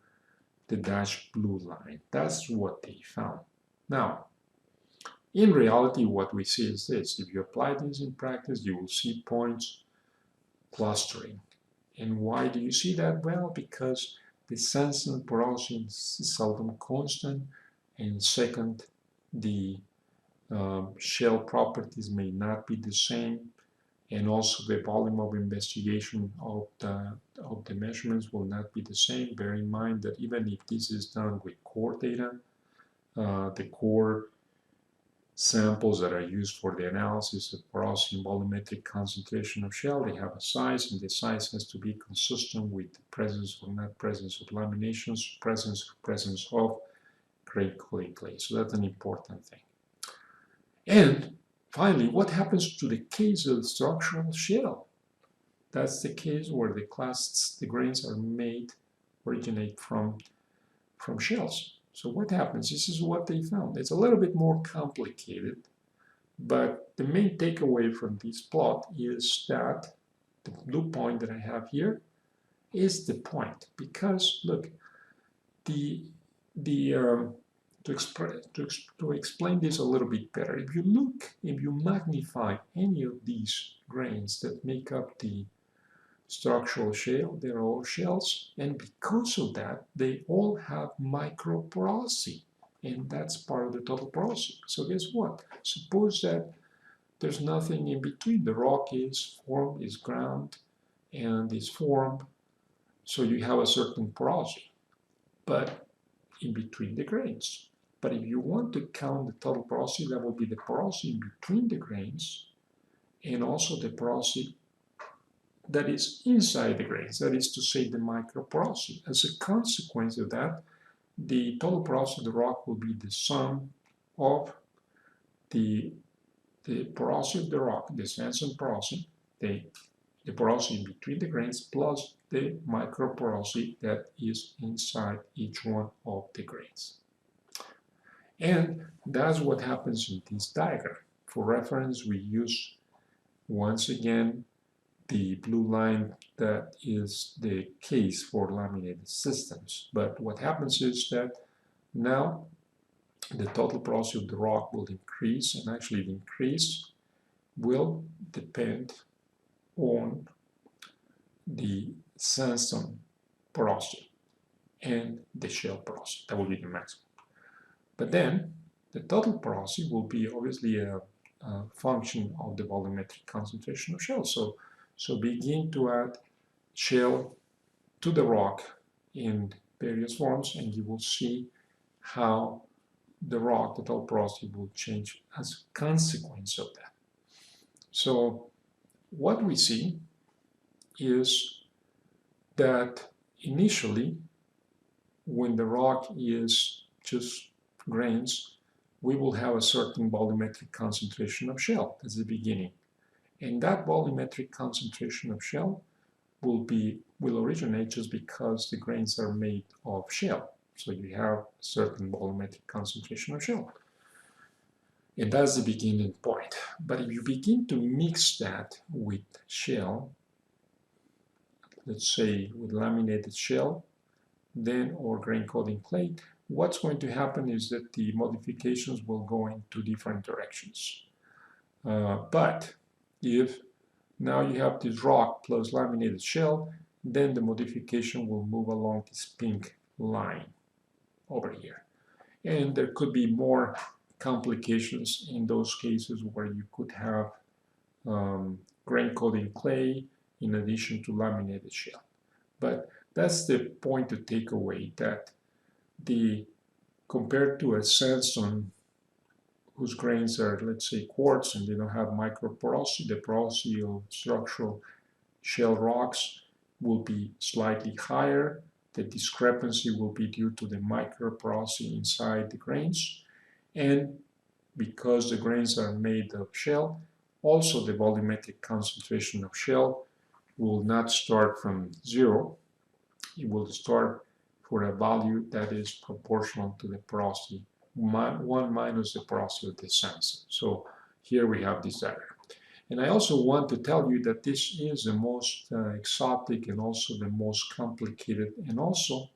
the dashed blue line. That's what they found. Now, in reality, what we see is this. If you apply this in practice, you will see points clustering. And why do you see that? Well, because the sandstone porosity is seldom constant, and second, the shale properties may not be the same, and also the volume of investigation of the measurements will not be the same. Bear in mind that even if this is done with core data, the core samples that are used for the analysis of porosity and volumetric concentration of shale. They have a size, and the size has to be consistent with the presence or not presence of laminations, presence of grain coating clay. So that's an important thing. And finally, what happens to the case of structural shale? That's the case where the grains are originate from shales. So what happens? This is what they found. It's a little bit more complicated, but the main takeaway from this plot is that the blue point that I have here is the point, because look, to explain this a little bit better, if you magnify any of these grains that make up the structural shale, they're all shales, and because of that, they all have microporosity, and that's part of the total porosity. So guess what? Suppose that there's nothing in between. The rock is formed, is ground, and is formed, so you have a certain porosity, but in between the grains. But if you want to count the total porosity, that will be the porosity in between the grains, and also the porosity that is inside the grains, that is to say the microporosity. As a consequence of that, the total porosity of the rock will be the sum of the porosity of the rock, the sandstone porosity, the porosity in between the grains, plus the microporosity that is inside each one of the grains. And that's what happens in this diagram. For reference, we use, once again, the blue line that is the case for laminated systems. But what happens is that now the total porosity of the rock will increase, and actually the increase will depend on the sandstone porosity and the shale porosity. That will be the maximum. But then the total porosity will be obviously a function of the volumetric concentration of shale. So begin to add shale to the rock in various forms, and you will see how the rock, the total porosity, will change as a consequence of that. So what we see is that initially, when the rock is just grains, we will have a certain volumetric concentration of shale. That's the beginning. And that volumetric concentration of shale will originate just because the grains are made of shale. So you have a certain volumetric concentration of shale. And that's the beginning point. But if you begin to mix that with shale, let's say with laminated shale, then or grain coating clay, what's going to happen is that the modifications will go into different directions. But if now you have this rock plus laminated shale, then the modification will move along this pink line over here. And there could be more complications in those cases where you could have grain coating clay in addition to laminated shale. But that's the point to take away, that compared to a sandstone whose grains are, let's say, quartz, and they don't have microporosity, the porosity of structural shale rocks will be slightly higher. The discrepancy will be due to the microporosity inside the grains. And because the grains are made of shale, also the volumetric concentration of shale will not start from 0. It will start for a value that is proportional to the porosity, 1 minus the porosity of the sandstone. So here we have this diagram. And I also want to tell you that this is the most exotic and also the most complicated and also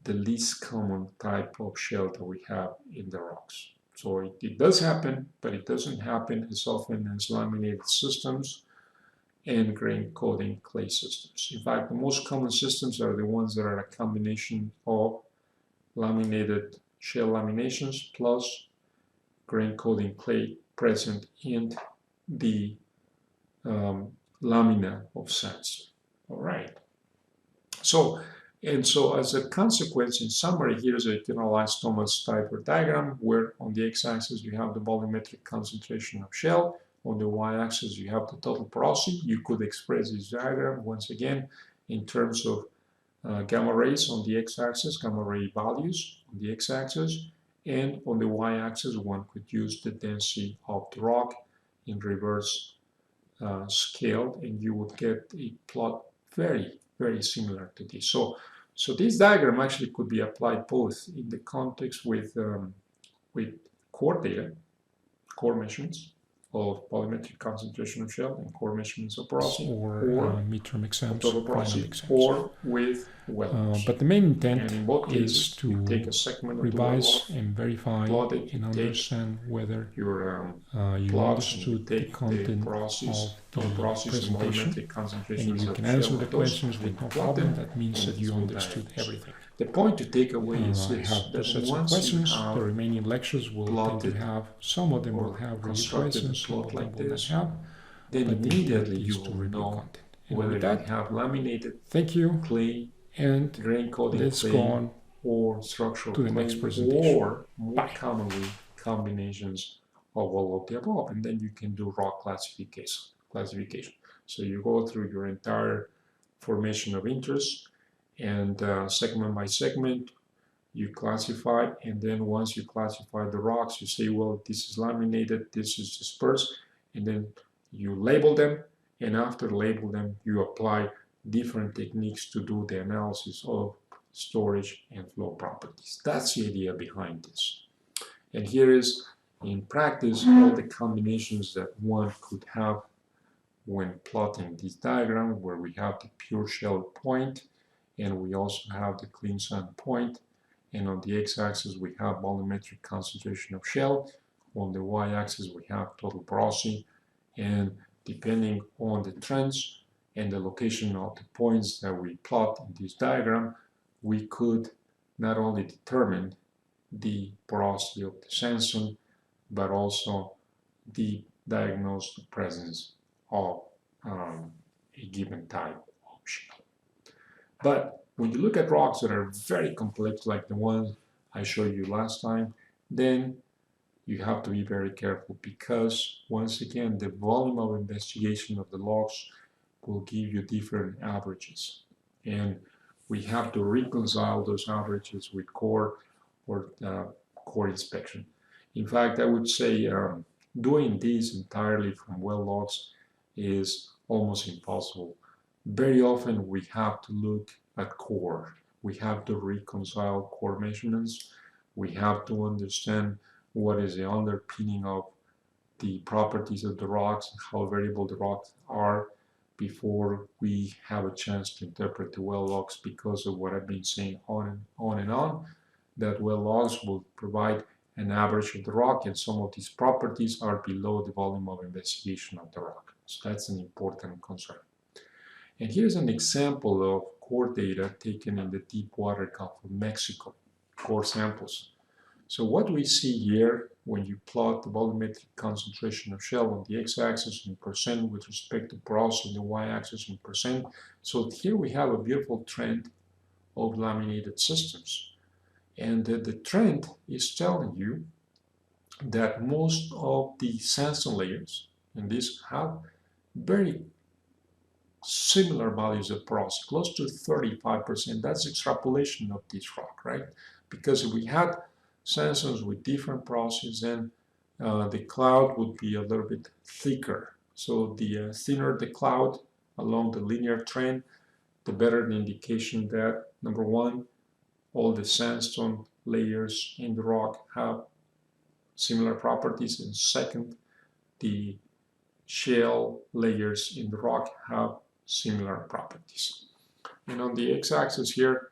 the least common type of shale that we have in the rocks. So it does happen, but it doesn't happen as often as laminated systems and grain coating clay systems. In fact, the most common systems are the ones that are a combination of laminated shale laminations plus grain coating clay present in the lamina of sandstone. All right. So And so as a consequence, in summary, here's a generalized Thomas-Stieber diagram where on the x-axis you have the volumetric concentration of shale. On the y-axis you have the total porosity. You could express this diagram once again in terms of gamma rays on the x-axis, gamma ray values on the x-axis, and on the y-axis one could use the density of the rock in reverse scaled, and you would get a plot very, very similar to this. So this diagram actually could be applied both in the context with core data, core measurements of volumetric concentration of shale and core measurements of porosity, or midterm exams, total porosity, or with well. but the main intent is to take a segment revise and verify it, and understand whether your you understood the content of the presentation. And if you can answer the questions with no problem, that means that you understood everything. The point to take away is I this, have two sets of questions. The remaining lectures will tend to have, some of them will have review questions, some of them will not have, then but immediately you to will review know content. And whether with that, you have laminated thank you, clay, and grain coated let's clay, go on or structural to the clay, next presentation. or more commonly combinations of all of the above, and then you can do rock classification. So you go through your entire formation of interest, and segment by segment you classify, and then once you classify the rocks, you say, well, this is laminated, this is dispersed, and then you label them, and after label them you apply different techniques to do the analysis of storage and flow properties. That's the idea behind this. And here is, in practice, all the combinations that one could have when plotting this diagram, where we have the pure shale point, and we also have the clean sand point, and on the x-axis we have volumetric concentration of shale, on the y-axis we have total porosity, and depending on the trends and the location of the points that we plot in this diagram, we could not only determine the porosity of the sandstone, but also diagnose the presence of a given type of shale. But when you look at rocks that are very complex, like the ones I showed you last time, then you have to be very careful, because once again, the volume of investigation of the logs will give you different averages. And we have to reconcile those averages with core or core inspection. In fact, I would say doing this entirely from well logs is almost impossible. Very often we have to look at core. We have to reconcile core measurements. We have to understand what is the underpinning of the properties of the rocks, how variable the rocks are, before we have a chance to interpret the well logs, because of what I've been saying on and on, that well logs will provide an average of the rock, and some of these properties are below the volume of investigation of the rock. So that's an important concern. And here's an example of core data taken in the deep water Gulf of Mexico, core samples. So what we see here, when you plot the volumetric concentration of shale on the x-axis in percent with respect to porosity on the y-axis in percent. So here we have a beautiful trend of laminated systems. And the trend is telling you that most of the sandstone layers in this have very similar values of porosity, close to 35%. That's extrapolation of this rock, right? Because if we had sandstones with different porosities, then the cloud would be a little bit thicker. So the thinner the cloud along the linear trend, the better the indication that, number one, all the sandstone layers in the rock have similar properties, and second, the shale layers in the rock have similar properties. And on the x-axis here,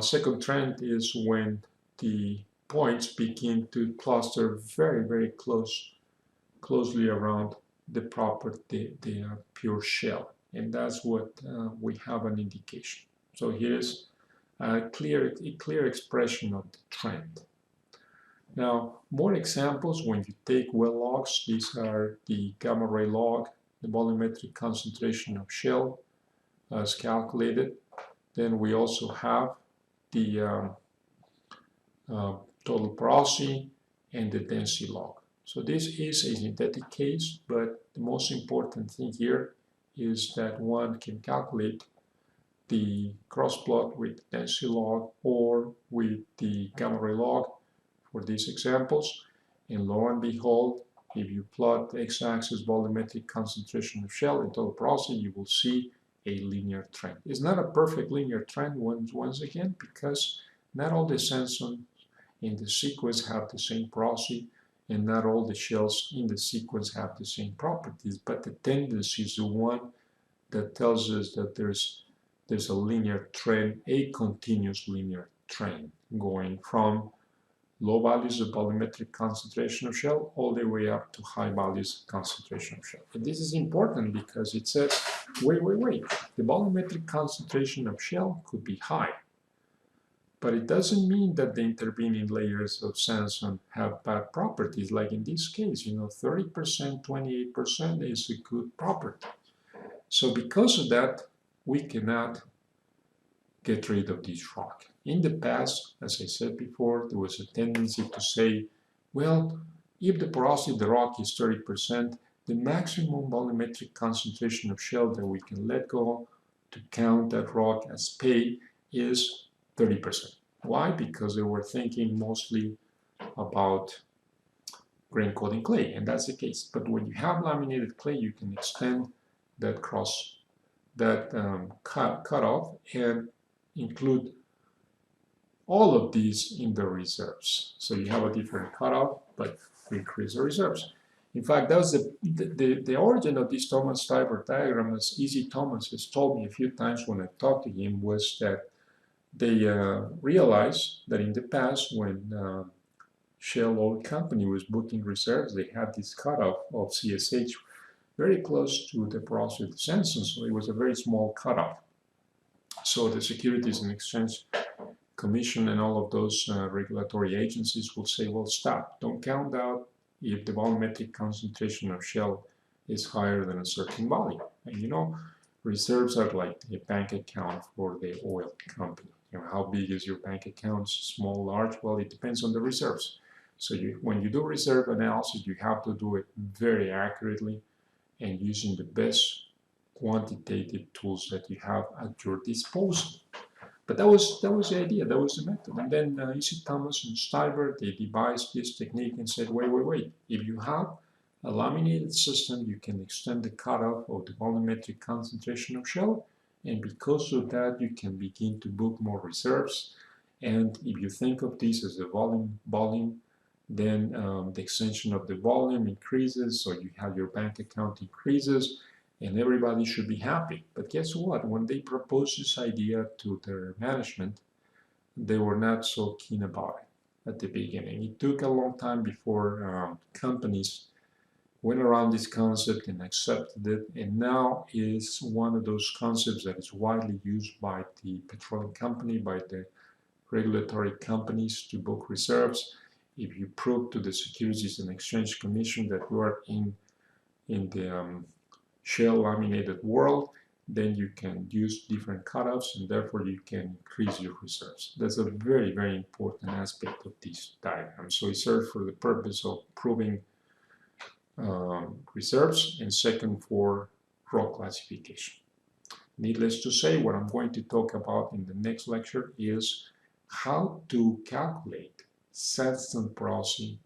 second trend is when the points begin to cluster very, very closely around the pure shale, and that's what we have an indication. So here's a clear expression of the trend. Now, more examples when you take well logs. These are the gamma ray log, the volumetric concentration of shale as calculated Then we also have the total porosity and the density log. So this is a synthetic case, but the most important thing here is that one can calculate the cross plot with density log or with the gamma ray log for these examples. And lo and behold, if you plot the x-axis volumetric concentration of shell and total porosity, you will see a linear trend. It's not a perfect linear trend once again, because not all the sandstones in the sequence have the same porosity, and not all the shells in the sequence have the same properties, but the tendency is the one that tells us that there's a linear trend, a continuous linear trend going from low values of volumetric concentration of shell all the way up to high values of concentration of shell. And this is important because it says, wait, the volumetric concentration of shell could be high, but it doesn't mean that the intervening layers of sandstone have bad properties. Like in this case, 30%, 28% is a good property. So because of that, we cannot get rid of this rock. In the past, as I said before, there was a tendency to say, well, if the porosity of the rock is 30%, the maximum volumetric concentration of shell that we can let go to count that rock as pay is 30%. Why? Because they were thinking mostly about grain coating clay, and that's the case. But when you have laminated clay, you can extend that cutoff and include all of these in the reserves. So you have a different cutoff, but increase the reserves. In fact, that was the origin of this Thomas-Stieber diagram, as E.C. Thomas has told me a few times when I talked to him, was that they realized that in the past, when Shell Oil Company was booking reserves, they had this cutoff of CSH very close to the porosity of the sandstone, so it was a very small cutoff. So the Securities and Exchange Commission and all of those regulatory agencies will say, well, stop, don't count out if the volumetric concentration of shell is higher than a certain value. And reserves are like a bank account for the oil company. How big is your bank account? Small, large? Well, it depends on the reserves. So when you do reserve analysis, you have to do it very accurately and using the best quantitative tools that you have at your disposal. But that was the idea, that was the method. And then E.C. Thomas and Stieber, they devised this technique and said, wait. If you have a laminated system, you can extend the cutoff of the volumetric concentration of shell. And because of that, you can begin to book more reserves. And if you think of this as a volume, then the extension of the volume increases, so you have your bank account increases, and everybody should be happy. But guess what? When they proposed this idea to their management, they were not so keen about it at the beginning. It took a long time before companies went around this concept and accepted it, and now is one of those concepts that is widely used by the petroleum company, by the regulatory companies to book reserves. If you prove to the Securities and Exchange Commission that you are in the shale laminated world, then you can use different cutoffs and therefore you can increase your reserves. That's a very, very important aspect of this diagram. So it serves for the purpose of proving reserves, and second for rock classification. Needless to say, what I'm going to talk about in the next lecture is how to calculate sandstone porosity,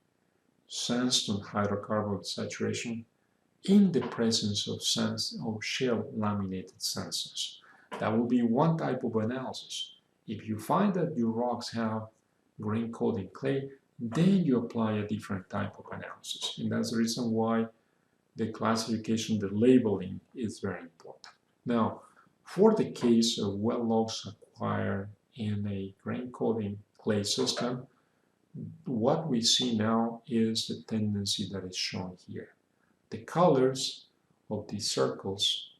sandstone hydrocarbon saturation in the presence of shale laminated sandstones. That will be one type of analysis. If you find that your rocks have grain coating clay, then you apply a different type of analysis. And that's the reason why the classification, the labeling is very important. Now, for the case of well logs acquired in a grain coating clay system, what we see now is the tendency that is shown here. The colors of these circles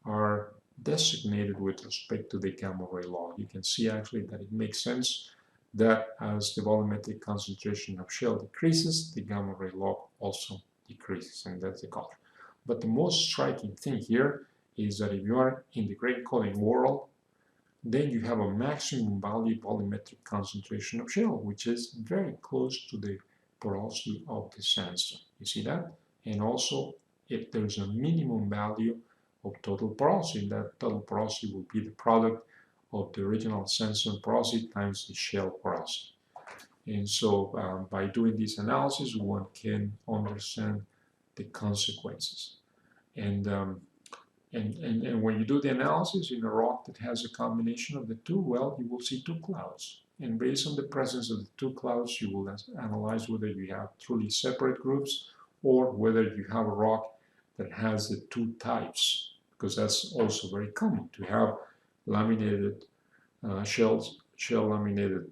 are designated with respect to the gamma ray log. You can see actually that it makes sense that as the volumetric concentration of shell decreases, the gamma ray log also decreases, and that's the color. But the most striking thing here is that if you are in the grain coating world, then you have a maximum value volumetric concentration of shale, which is very close to the porosity of the sandstone. You see that? And also, if there's a minimum value of total porosity, that total porosity will be the product of the original sandstone porosity times the shale porosity. And so by doing this analysis, one can understand the consequences. And when you do the analysis in a rock that has a combination of the two, well, you will see two clouds. And based on the presence of the two clouds, you will analyze whether you have truly separate groups or whether you have a rock that has the two types, because that's also very common to have laminated shale laminated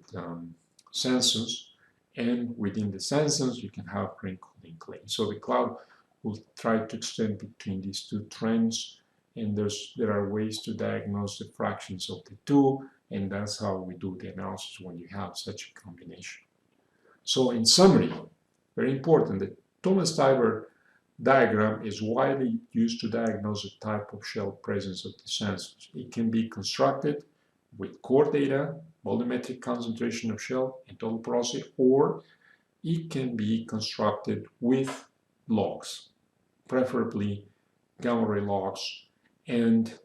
sandstones, and within the sandstones you can have wrinkle and clay. So the cloud will try to extend between these two trends, and there are ways to diagnose the fractions of the two, and that's how we do the analysis when you have such a combination. So in summary, very important, the Thomas-Stieber diagram is widely used to diagnose the type of shale presence of the sandstones. It can be constructed with core data, volumetric concentration of shale and total porosity, or it can be constructed with logs, preferably gamma ray logs and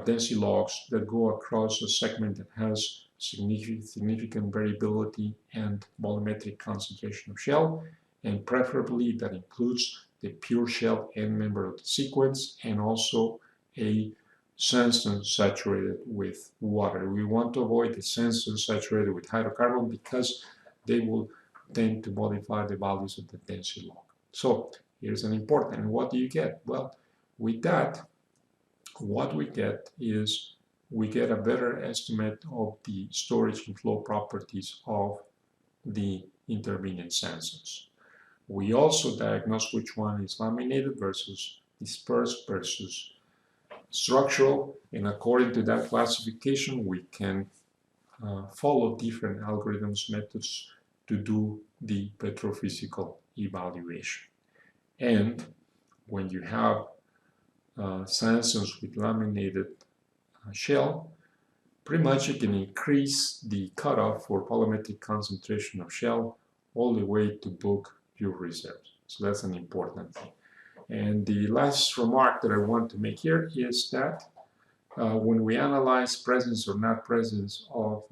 density logs that go across a segment that has significant variability and volumetric concentration of shale, and preferably that includes the pure shale end member of the sequence and also a sandstone saturated with water. We want to avoid the sandstone saturated with hydrocarbon because they will tend to modify the values of the density log. So here's an important, and what do you get? Well, with that, what we get is we get a better estimate of the storage and flow properties of the intermediate sandstones. We also diagnose which one is laminated versus dispersed versus structural, and according to that classification, we can follow different algorithms, methods to do the petrophysical evaluation. And when you have sandstones with laminated shale, pretty much you can increase the cutoff for volumetric concentration of shale all the way to book pure reserves. So that's an important thing. And the last remark that I want to make here is that when we analyze presence or not presence of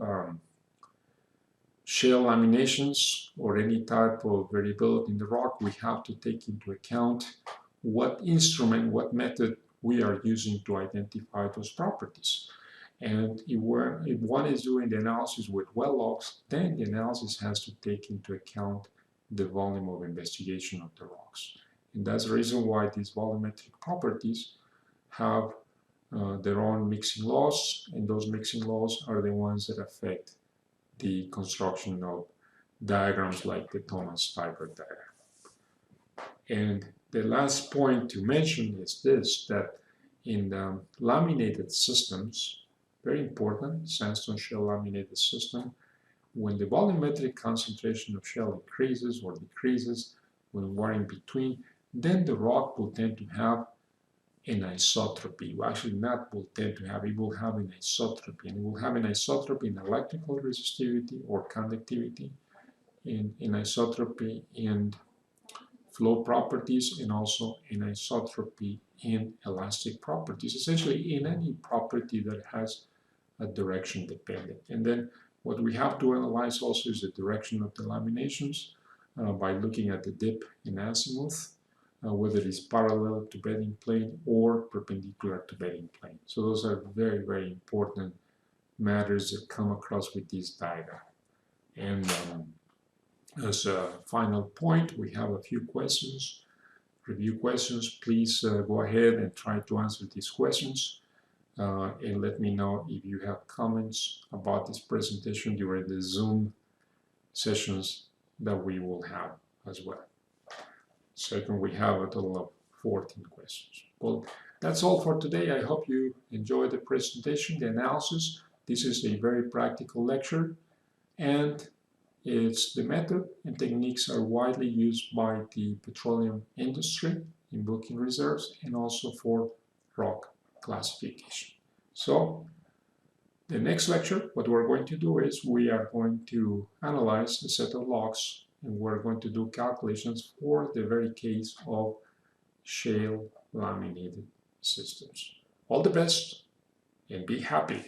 shale laminations or any type of variability in the rock, we have to take into account what instrument, what method we are using to identify those properties. And if one is doing the analysis with well logs, then the analysis has to take into account the volume of investigation of the rocks. And that's the reason why these volumetric properties have their own mixing laws, and those mixing laws are the ones that affect the construction of diagrams like the Thomas-Stieber diagram. And the last point to mention is this, that in the laminated systems, very important, sandstone shale laminated system, when the volumetric concentration of shale increases or decreases, when we're in between, then the rock will tend to have an isotropy. Well, actually, not will tend to have, it will have an isotropy. And it will have an isotropy in electrical resistivity or conductivity, in isotropy in flow properties, and also in isotropy in elastic properties, essentially in any property that has a direction dependent. And then what we have to analyze also is the direction of the laminations by looking at the dip in azimuth, whether it's parallel to bedding plane or perpendicular to bedding plane. So those are very, very important matters that come across with this diagram. And as a final point, we have a few questions, review questions. Please go ahead and try to answer these questions. And let me know if you have comments about this presentation during the Zoom sessions that we will have as well. Second, we have a total of 14 questions. Well, that's all for today. I hope you enjoyed the presentation, the analysis. This is a very practical lecture, and the method and techniques are widely used by the petroleum industry in booking reserves and also for rock classification. So the next lecture, what we're going to do is we are going to analyze a set of logs, and we're going to do calculations for the very case of shale laminated systems. All the best and be happy.